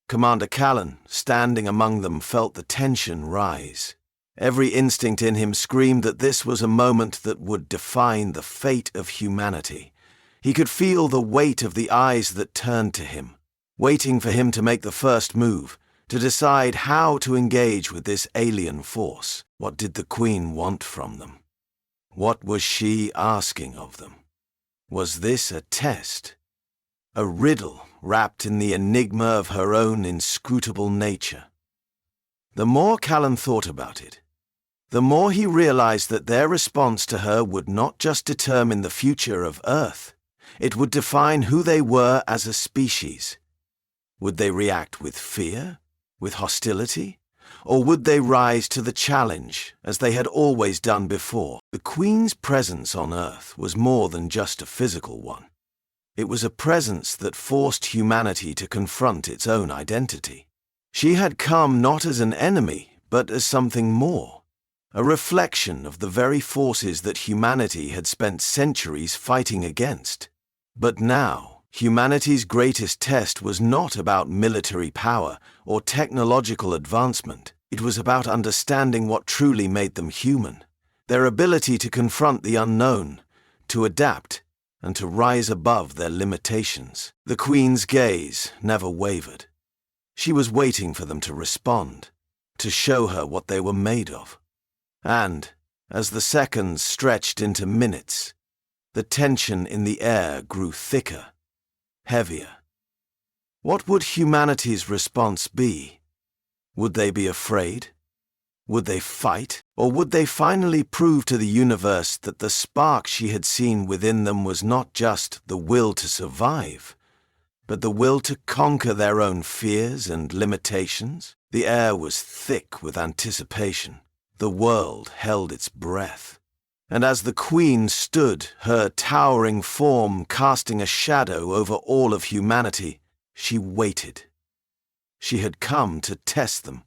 Commander Callan, standing among them, felt the tension rise. Every instinct in him screamed that this was a moment that would define the fate of humanity. He could feel the weight of the eyes that turned to him, waiting for him to make the first move, to decide how to engage with this alien force. What did the Queen want from them? What was she asking of them? Was this a test? A riddle wrapped in the enigma of her own inscrutable nature? The more Callan thought about it, the more he realized that their response to her would not just determine the future of Earth, it would define who they were as a species. Would they react with fear, with hostility, or would they rise to the challenge as they had always done before? The Queen's presence on Earth was more than just a physical one. It was a presence that forced humanity to confront its own identity. She had come not as an enemy, but as something more, a reflection of the very forces that humanity had spent centuries fighting against. But now, humanity's greatest test was not about military power or technological advancement. It was about understanding what truly made them human, their ability to confront the unknown, to adapt, and to rise above their limitations. The Queen's gaze never wavered. She was waiting for them to respond, to show her what they were made of. And, as the seconds stretched into minutes, the tension in the air grew thicker, heavier. What would humanity's response be? Would they be afraid? Would they fight? Or would they finally prove to the universe that the spark she had seen within them was not just the will to survive, but the will to conquer their own fears and limitations? The air was thick with anticipation. The world held its breath. And as the Queen stood, her towering form casting a shadow over all of humanity, she waited. She had come to test them,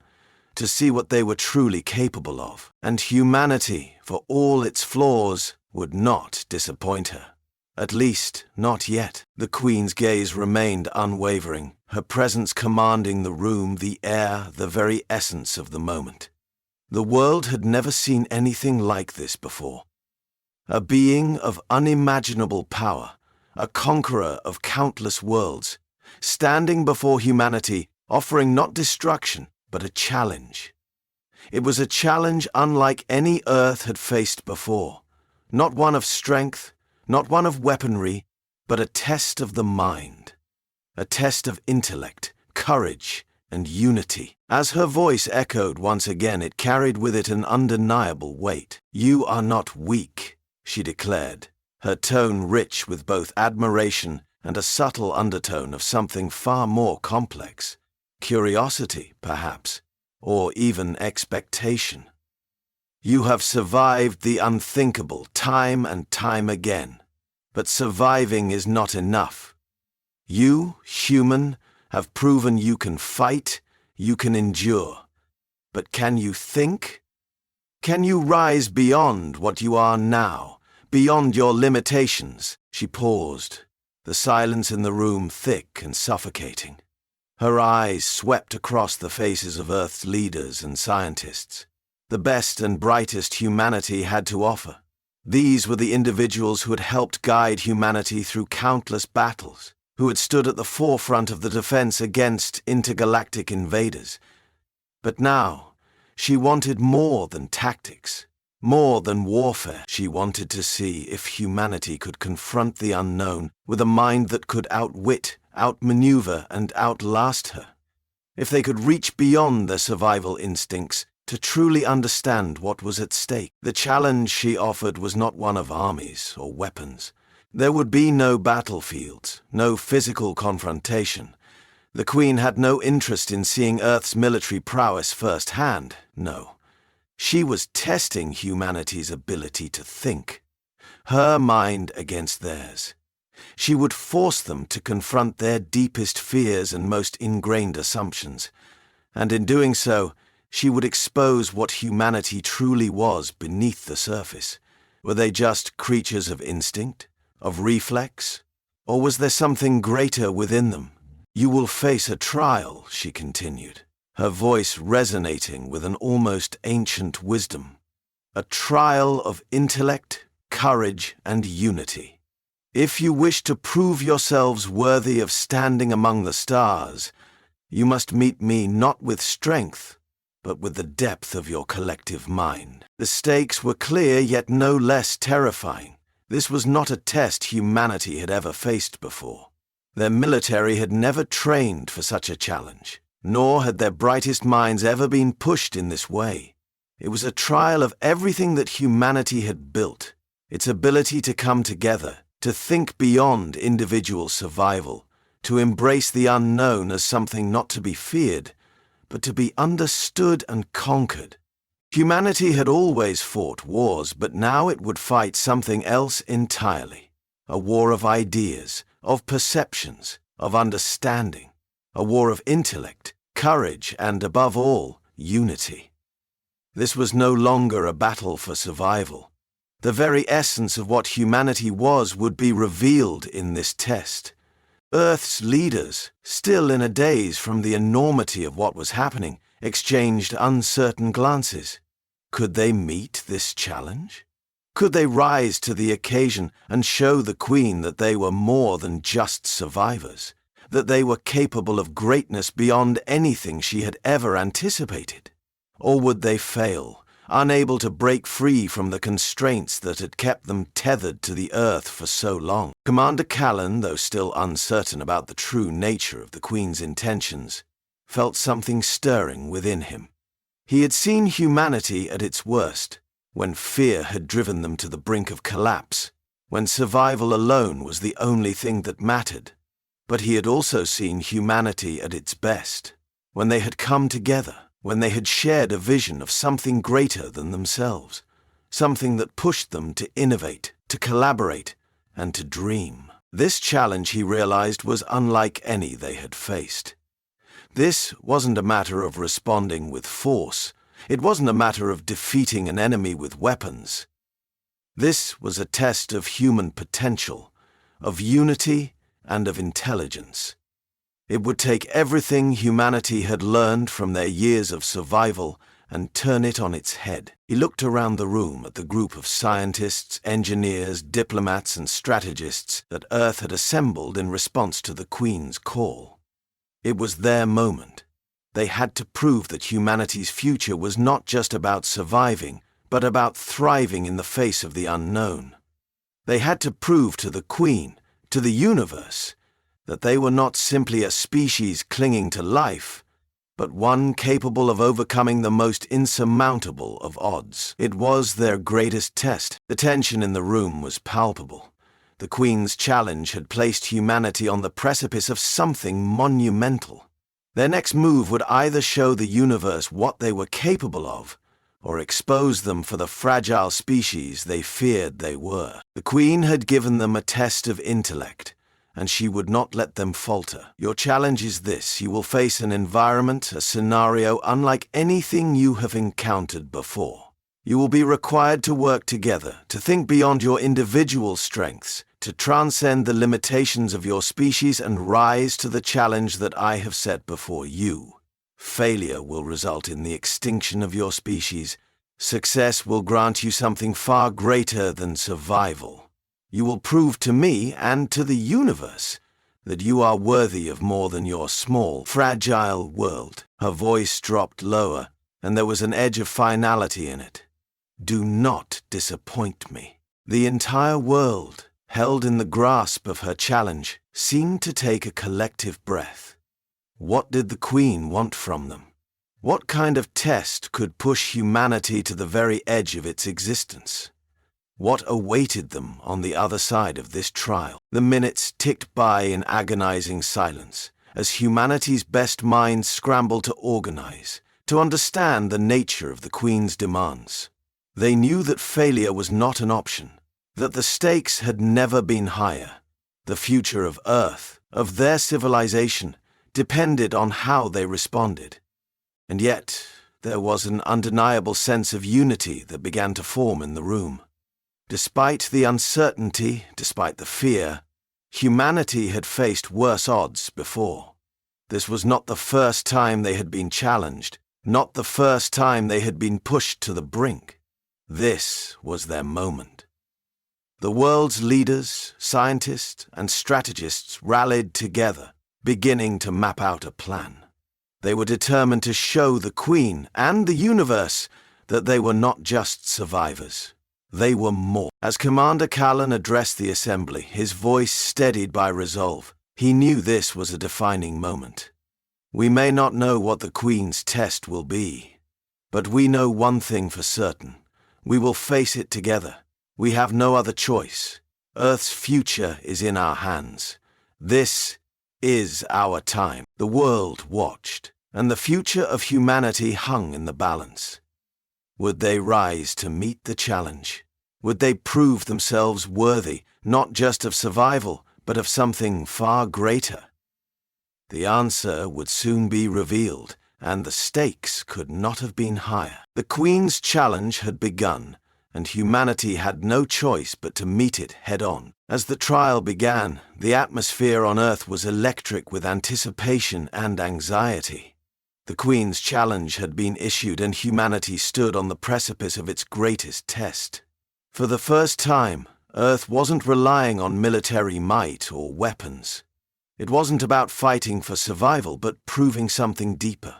to see what they were truly capable of, and humanity, for all its flaws, would not disappoint her. At least, not yet. The Queen's gaze remained unwavering, her presence commanding the room, the air, the very essence of the moment. The world had never seen anything like this before. A being of unimaginable power, a conqueror of countless worlds, standing before humanity, offering not destruction, but a challenge. It was a challenge unlike any Earth had faced before, not one of strength, not one of weaponry, but a test of the mind, a test of intellect, courage, and unity. As her voice echoed once again, it carried with it an undeniable weight. "You are not weak," she declared, her tone rich with both admiration and a subtle undertone of something far more complex. Curiosity, perhaps, or even expectation. "You have survived the unthinkable time and time again, but surviving is not enough. You, human, have proven you can fight, you can endure. But can you think? Can you rise beyond what you are now, beyond your limitations?" She paused, the silence in the room thick and suffocating. Her eyes swept across the faces of Earth's leaders and scientists, the best and brightest humanity had to offer. These were the individuals who had helped guide humanity through countless battles, who had stood at the forefront of the defense against intergalactic invaders. But now, she wanted more than tactics, more than warfare. She wanted to see if humanity could confront the unknown with a mind that could outwit, outmaneuver, and outlast her. If they could reach beyond their survival instincts to truly understand what was at stake. The challenge she offered was not one of armies or weapons. There would be no battlefields, no physical confrontation. The Queen had no interest in seeing Earth's military prowess firsthand, no. She was testing humanity's ability to think. Her mind against theirs. She would force them to confront their deepest fears and most ingrained assumptions, and in doing so, she would expose what humanity truly was beneath the surface. Were they just creatures of instinct, of reflex, or was there something greater within them? "You will face a trial," she continued, her voice resonating with an almost ancient wisdom. "A trial of intellect, courage, and unity. If you wish to prove yourselves worthy of standing among the stars, you must meet me not with strength, but with the depth of your collective mind." The stakes were clear, yet no less terrifying. This was not a test humanity had ever faced before. Their military had never trained for such a challenge, nor had their brightest minds ever been pushed in this way. It was a trial of everything that humanity had built, its ability to come together, to think beyond individual survival, to embrace the unknown as something not to be feared, but to be understood and conquered. Humanity had always fought wars, but now it would fight something else entirely. A war of ideas, of perceptions, of understanding. A war of intellect, courage, and above all, unity. This was no longer a battle for survival. The very essence of what humanity was would be revealed in this test. Earth's leaders, still in a daze from the enormity of what was happening, exchanged uncertain glances. Could they meet this challenge? Could they rise to the occasion and show the Queen that they were more than just survivors, that they were capable of greatness beyond anything she had ever anticipated? Or would they fail, unable to break free from the constraints that had kept them tethered to the earth for so long? Commander Callan, though still uncertain about the true nature of the Queen's intentions, felt something stirring within him. He had seen humanity at its worst, when fear had driven them to the brink of collapse, when survival alone was the only thing that mattered. But he had also seen humanity at its best, when they had come together, when they had shared a vision of something greater than themselves, something that pushed them to innovate, to collaborate, and to dream. This challenge, he realized, was unlike any they had faced. This wasn't a matter of responding with force. It wasn't a matter of defeating an enemy with weapons. This was a test of human potential, of unity, and of intelligence. It would take everything humanity had learned from their years of survival and turn it on its head. He looked around the room at the group of scientists, engineers, diplomats, and strategists that Earth had assembled in response to the Queen's call. It was their moment. They had to prove that humanity's future was not just about surviving, but about thriving in the face of the unknown. They had to prove to the Queen, to the universe, that they were not simply a species clinging to life, but one capable of overcoming the most insurmountable of odds. It was their greatest test. The tension in the room was palpable. The Queen's challenge had placed humanity on the precipice of something monumental. Their next move would either show the universe what they were capable of, or expose them for the fragile species they feared they were. The Queen had given them a test of intellect, and she would not let them falter. Your challenge is this: you will face an environment, a scenario unlike anything you have encountered before. You will be required to work together, to think beyond your individual strengths, to transcend the limitations of your species and rise to the challenge that I have set before you. Failure will result in the extinction of your species. Success will grant you something far greater than survival. You will prove to me and to the universe that you are worthy of more than your small, fragile world. Her voice dropped lower, and there was an edge of finality in it. Do not disappoint me. The entire world, held in the grasp of her challenge, seemed to take a collective breath. What did the Queen want from them? What kind of test could push humanity to the very edge of its existence? What awaited them on the other side of this trial? The minutes ticked by in agonizing silence, as humanity's best minds scrambled to organize, to understand the nature of the Queen's demands. They knew that failure was not an option, that the stakes had never been higher. The future of Earth, of their civilization, depended on how they responded. And yet, there was an undeniable sense of unity that began to form in the room. Despite the uncertainty, despite the fear, humanity had faced worse odds before. This was not the first time they had been challenged, not the first time they had been pushed to the brink. This was their moment. The world's leaders, scientists, and strategists rallied together, beginning to map out a plan. They were determined to show the Queen and the universe that they were not just survivors. They were more. As Commander Callan addressed the assembly, his voice steadied by resolve, he knew this was a defining moment. We may not know what the Queen's test will be, but we know one thing for certain. We will face it together. We have no other choice. Earth's future is in our hands. This is our time. The world watched, and the future of humanity hung in the balance. Would they rise to meet the challenge? Would they prove themselves worthy, not just of survival, but of something far greater? The answer would soon be revealed, and the stakes could not have been higher. The Queen's challenge had begun, and humanity had no choice but to meet it head-on. As the trial began, the atmosphere on Earth was electric with anticipation and anxiety. The Queen's challenge had been issued, and humanity stood on the precipice of its greatest test. For the first time, Earth wasn't relying on military might or weapons. It wasn't about fighting for survival, but proving something deeper.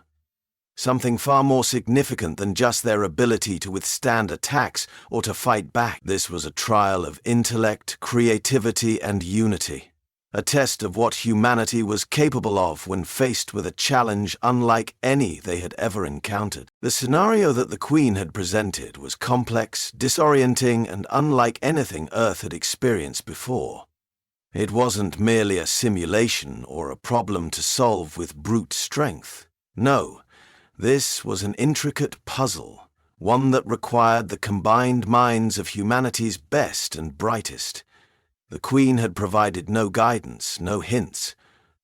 Something far more significant than just their ability to withstand attacks or to fight back. This was a trial of intellect, creativity, and unity. A test of what humanity was capable of when faced with a challenge unlike any they had ever encountered. The scenario that the Queen had presented was complex, disorienting, and unlike anything Earth had experienced before. It wasn't merely a simulation or a problem to solve with brute strength. No, this was an intricate puzzle, one that required the combined minds of humanity's best and brightest. The Queen had provided no guidance, no hints.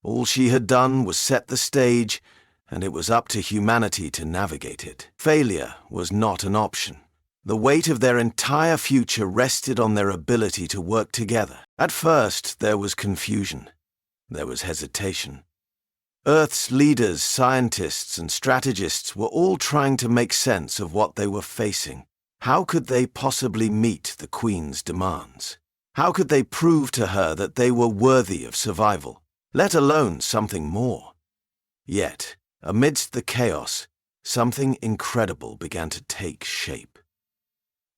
All she had done was set the stage, and it was up to humanity to navigate it. Failure was not an option. The weight of their entire future rested on their ability to work together. At first, there was confusion. There was hesitation. Earth's leaders, scientists, and strategists were all trying to make sense of what they were facing. How could they possibly meet the Queen's demands? How could they prove to her that they were worthy of survival, let alone something more? Yet, amidst the chaos, something incredible began to take shape.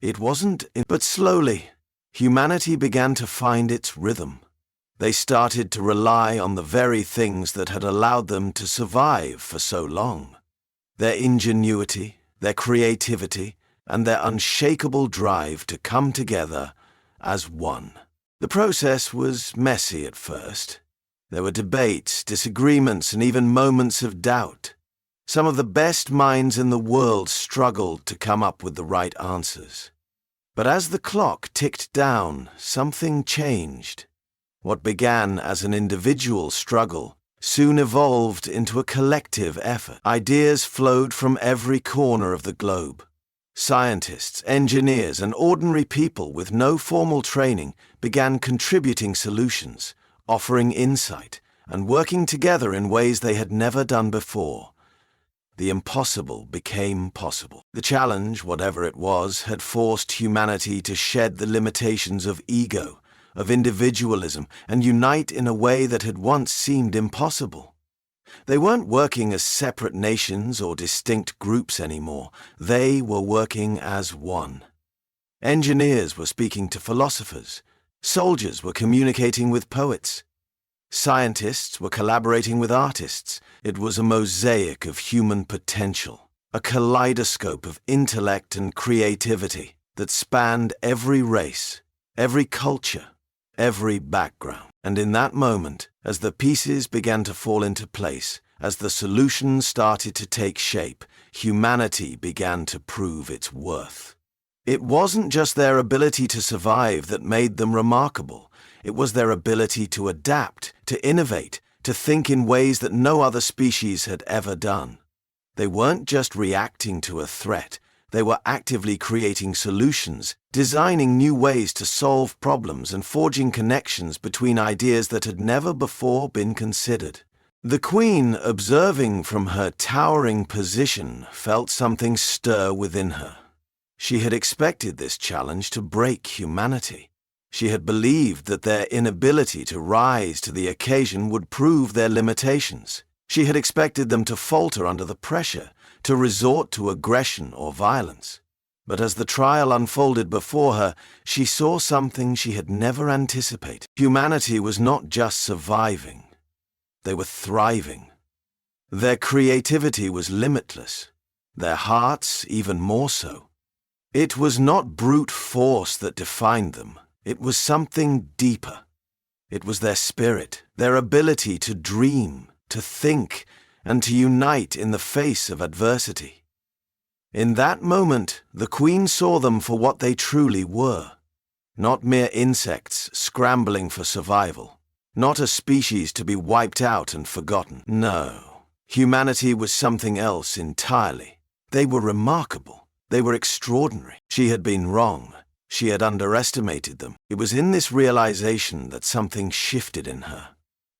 But slowly, humanity began to find its rhythm. They started to rely on the very things that had allowed them to survive for so long. Their ingenuity, their creativity, and their unshakable drive to come together as one. The process was messy at first. There were debates, disagreements, and even moments of doubt. Some of the best minds in the world struggled to come up with the right answers. But as the clock ticked down, something changed. What began as an individual struggle soon evolved into a collective effort. Ideas flowed from every corner of the globe. Scientists, engineers, and ordinary people with no formal training began contributing solutions, offering insight, and working together in ways they had never done before. The impossible became possible. The challenge, whatever it was, had forced humanity to shed the limitations of ego, of individualism, and unite in a way that had once seemed impossible. They weren't working as separate nations or distinct groups anymore. They were working as one. Engineers were speaking to philosophers. Soldiers were communicating with poets. Scientists were collaborating with artists. It was a mosaic of human potential, a kaleidoscope of intellect and creativity that spanned every race, every culture, every background. And in that moment, as the pieces began to fall into place, as the solutions started to take shape, humanity began to prove its worth. It wasn't just their ability to survive that made them remarkable. It was their ability to adapt, to innovate, to think in ways that no other species had ever done. They weren't just reacting to a threat. They were actively creating solutions, designing new ways to solve problems and forging connections between ideas that had never before been considered. The Queen, observing from her towering position, felt something stir within her. She had expected this challenge to break humanity. She had believed that their inability to rise to the occasion would prove their limitations. She had expected them to falter under the pressure, to resort to aggression or violence. But as the trial unfolded before her, she saw something she had never anticipated. Humanity was not just surviving. They were thriving. Their creativity was limitless. Their hearts even more so. It was not brute force that defined them. It was something deeper. It was their spirit, their ability to dream, to think, and to unite in the face of adversity. In that moment, the Queen saw them for what they truly were. Not mere insects scrambling for survival. Not a species to be wiped out and forgotten. No, humanity was something else entirely. They were remarkable. They were extraordinary. She had been wrong. She had underestimated them. It was in this realization that something shifted in her.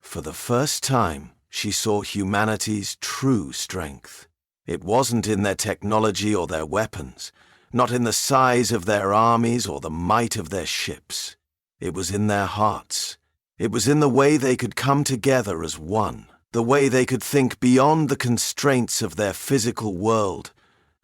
For the first time, she saw humanity's true strength. It wasn't in their technology or their weapons. not in the size of their armies or the might of their ships. It was in their hearts. It was in the way they could come together as one, the way they could think beyond the constraints of their physical world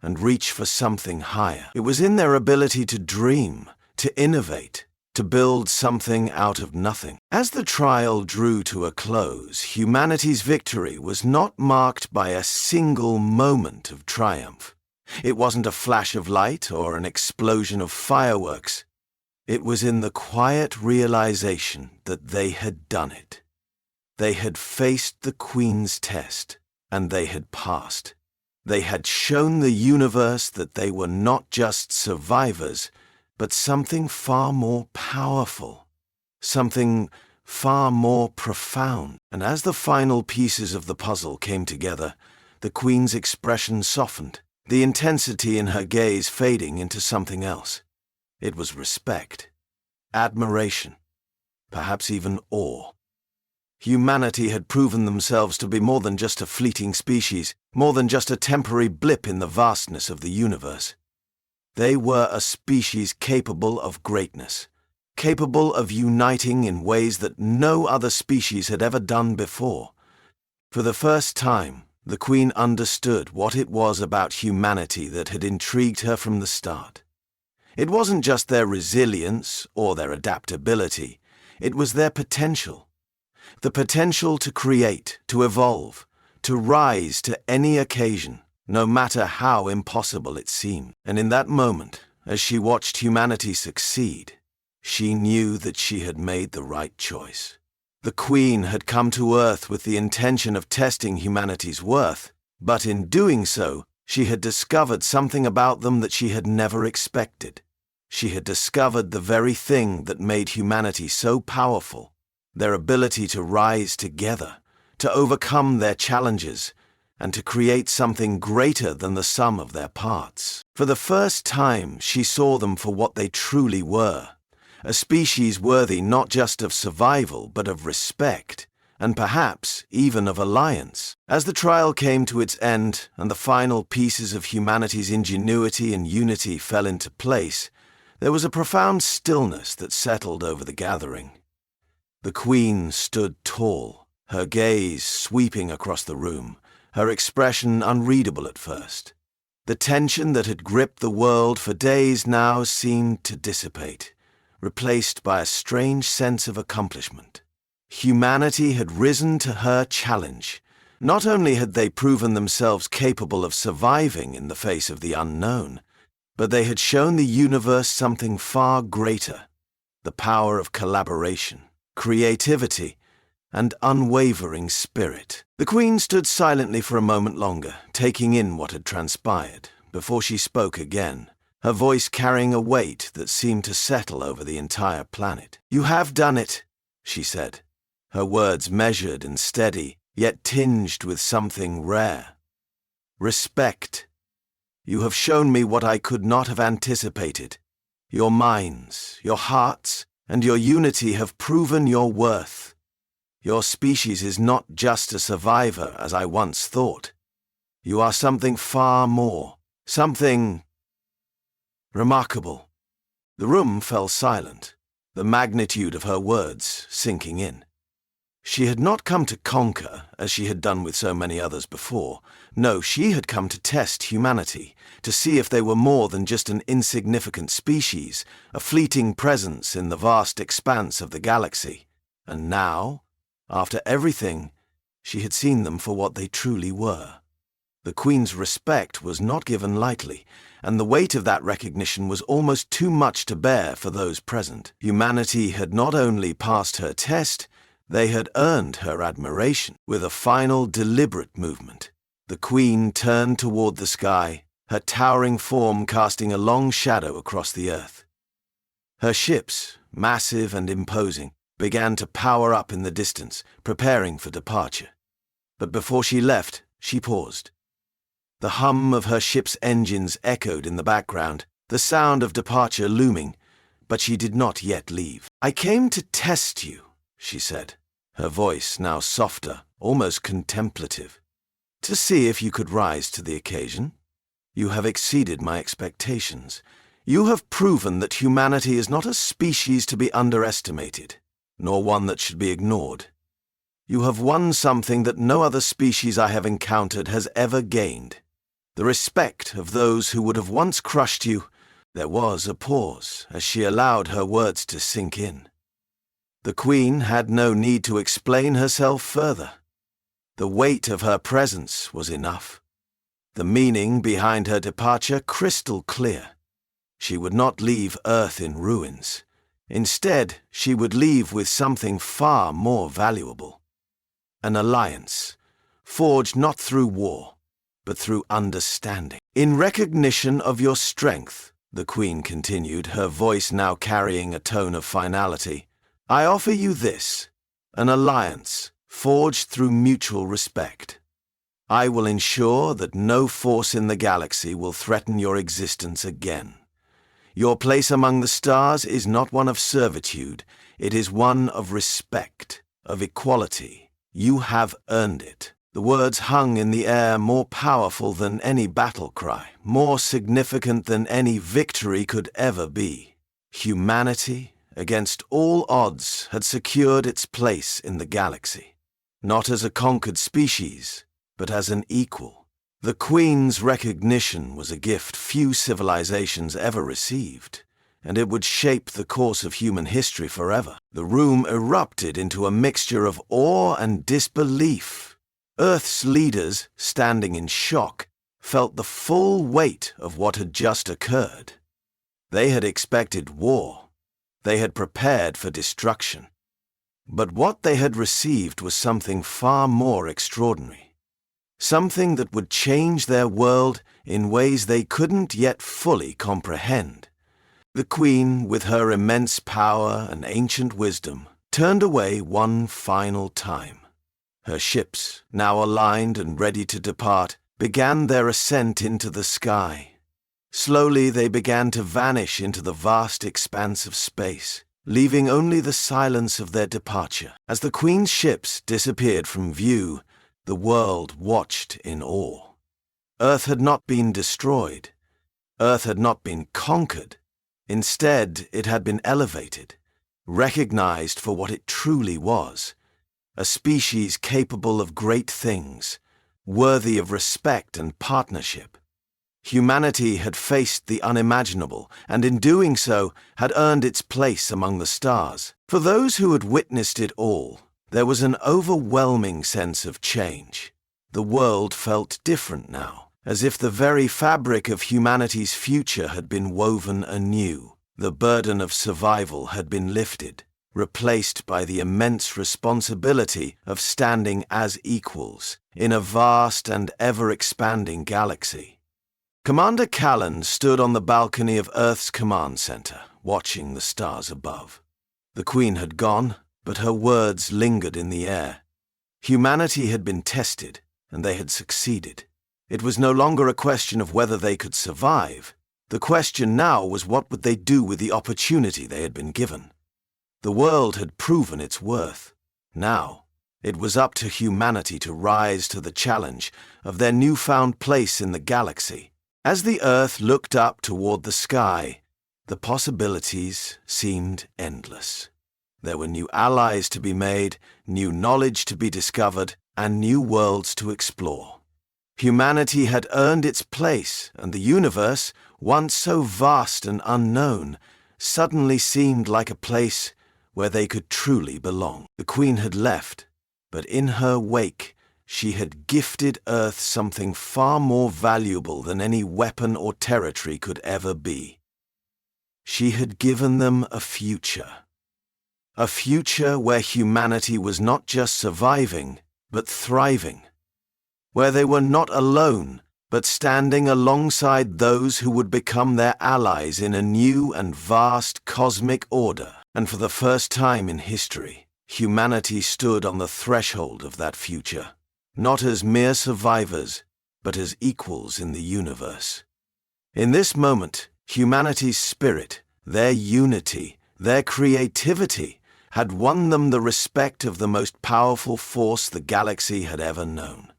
and reach for something higher. It was in their ability to dream, to innovate, to build something out of nothing. As the trial drew to a close, humanity's victory was not marked by a single moment of triumph. It wasn't a flash of light or an explosion of fireworks. It was in the quiet realization that they had done it. They had faced the Queen's test, and they had passed. They had shown the universe that they were not just survivors, but something far more powerful, something far more profound. And as the final pieces of the puzzle came together, the Queen's expression softened, the intensity in her gaze fading into something else. It was respect, admiration, perhaps even awe. Humanity had proven themselves to be more than just a fleeting species, more than just a temporary blip in the vastness of the universe. They were a species capable of greatness, capable of uniting in ways that no other species had ever done before. For the first time, the Queen understood what it was about humanity that had intrigued her from the start. It wasn't just their resilience or their adaptability, it was their potential. The potential to create, to evolve, to rise to any occasion, no matter how impossible it seemed. And in that moment, as she watched humanity succeed, she knew that she had made the right choice. The Queen had come to Earth with the intention of testing humanity's worth, but in doing so, she had discovered something about them that she had never expected. She had discovered the very thing that made humanity so powerful, their ability to rise together, to overcome their challenges, and to create something greater than the sum of their parts. For the first time, she saw them for what they truly were, a species worthy not just of survival but of respect, and perhaps even of alliance. As the trial came to its end and the final pieces of humanity's ingenuity and unity fell into place, there was a profound stillness that settled over the gathering. The Queen stood tall, her gaze sweeping across the room, her expression unreadable at first. The tension that had gripped the world for days now seemed to dissipate, replaced by a strange sense of accomplishment. Humanity had risen to her challenge. Not only had they proven themselves capable of surviving in the face of the unknown, but they had shown the universe something far greater, the power of collaboration, creativity, and unwavering spirit. The Queen stood silently for a moment longer, taking in what had transpired, before she spoke again, her voice carrying a weight that seemed to settle over the entire planet. "You have done it," she said, her words measured and steady, yet tinged with something rare. "Respect. You have shown me what I could not have anticipated. Your minds, your hearts, and your unity have proven your worth. Your species is not just a survivor, as I once thought. You are something far more, something remarkable." The room fell silent, the magnitude of her words sinking in. She had not come to conquer, as she had done with so many others before. No, she had come to test humanity, to see if they were more than just an insignificant species, a fleeting presence in the vast expanse of the galaxy. And now, after everything, she had seen them for what they truly were. The Queen's respect was not given lightly, and the weight of that recognition was almost too much to bear for those present. Humanity had not only passed her test, they had earned her admiration. With a final deliberate movement, the Queen turned toward the sky, her towering form casting a long shadow across the earth. Her ships, massive and imposing, began to power up in the distance, preparing for departure. But before she left, she paused. The hum of her ship's engines echoed in the background, the sound of departure looming, but she did not yet leave. "I came to test you," she said, her voice now softer, almost contemplative, "to see if you could rise to the occasion. You have exceeded my expectations. You have proven that humanity is not a species to be underestimated, nor one that should be ignored. You have won something that no other species I have encountered has ever gained. The respect of those who would have once crushed you. There was a pause as she allowed her words to sink in. The Queen had no need to explain herself further. The weight of her presence was enough. The meaning behind her departure crystal clear. She would not leave Earth in ruins. Instead, she would leave with something far more valuable. An alliance, forged not through war, but through understanding. In recognition of your strength, the Queen continued, her voice now carrying a tone of finality, I offer you this, an alliance forged through mutual respect. I will ensure that no force in the galaxy will threaten your existence again. Your place among the stars is not one of servitude, it is one of respect, of equality. You have earned it. The words hung in the air, more powerful than any battle cry, more significant than any victory could ever be. Humanity, against all odds, had secured its place in the galaxy, not as a conquered species, but as an equal. The Queen's recognition was a gift few civilizations ever received, and it would shape the course of human history forever. The room erupted into a mixture of awe and disbelief. Earth's leaders, standing in shock, felt the full weight of what had just occurred. They had expected war. They had prepared for destruction. But what they had received was something far more extraordinary. Something that would change their world in ways they couldn't yet fully comprehend. The Queen, with her immense power and ancient wisdom, turned away one final time. Her ships, now aligned and ready to depart, began their ascent into the sky. Slowly they began to vanish into the vast expanse of space, leaving only the silence of their departure. As the Queen's ships disappeared from view, the world watched in awe. Earth had not been destroyed. Earth had not been conquered. Instead, it had been elevated, recognized for what it truly was. A species capable of great things, worthy of respect and partnership. Humanity had faced the unimaginable, and in doing so had earned its place among the stars. For those who had witnessed it all, there was an overwhelming sense of change. The world felt different now, as if the very fabric of humanity's future had been woven anew. The burden of survival had been lifted, replaced by the immense responsibility of standing as equals in a vast and ever-expanding galaxy. Commander Callan stood on the balcony of Earth's command center, watching the stars above. The Queen had gone, but her words lingered in the air. Humanity had been tested, and they had succeeded. It was no longer a question of whether they could survive. The question now was what would they do with the opportunity they had been given. The world had proven its worth. Now, it was up to humanity to rise to the challenge of their newfound place in the galaxy. As the Earth looked up toward the sky, the possibilities seemed endless. There were new allies to be made, new knowledge to be discovered, and new worlds to explore. Humanity had earned its place, and the universe, once so vast and unknown, suddenly seemed like a place where they could truly belong. The Queen had left, but in her wake, she had gifted Earth something far more valuable than any weapon or territory could ever be. She had given them a future. A future where humanity was not just surviving, but thriving. Where they were not alone, but standing alongside those who would become their allies in a new and vast cosmic order. And for the first time in history, humanity stood on the threshold of that future, not as mere survivors, but as equals in the universe. In this moment, humanity's spirit, their unity, their creativity, had won them the respect of the most powerful force the galaxy had ever known.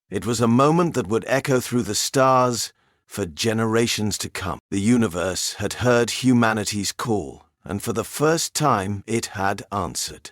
It was a moment that would echo through the stars for generations to come. The universe had heard humanity's call, and for the first time it had answered.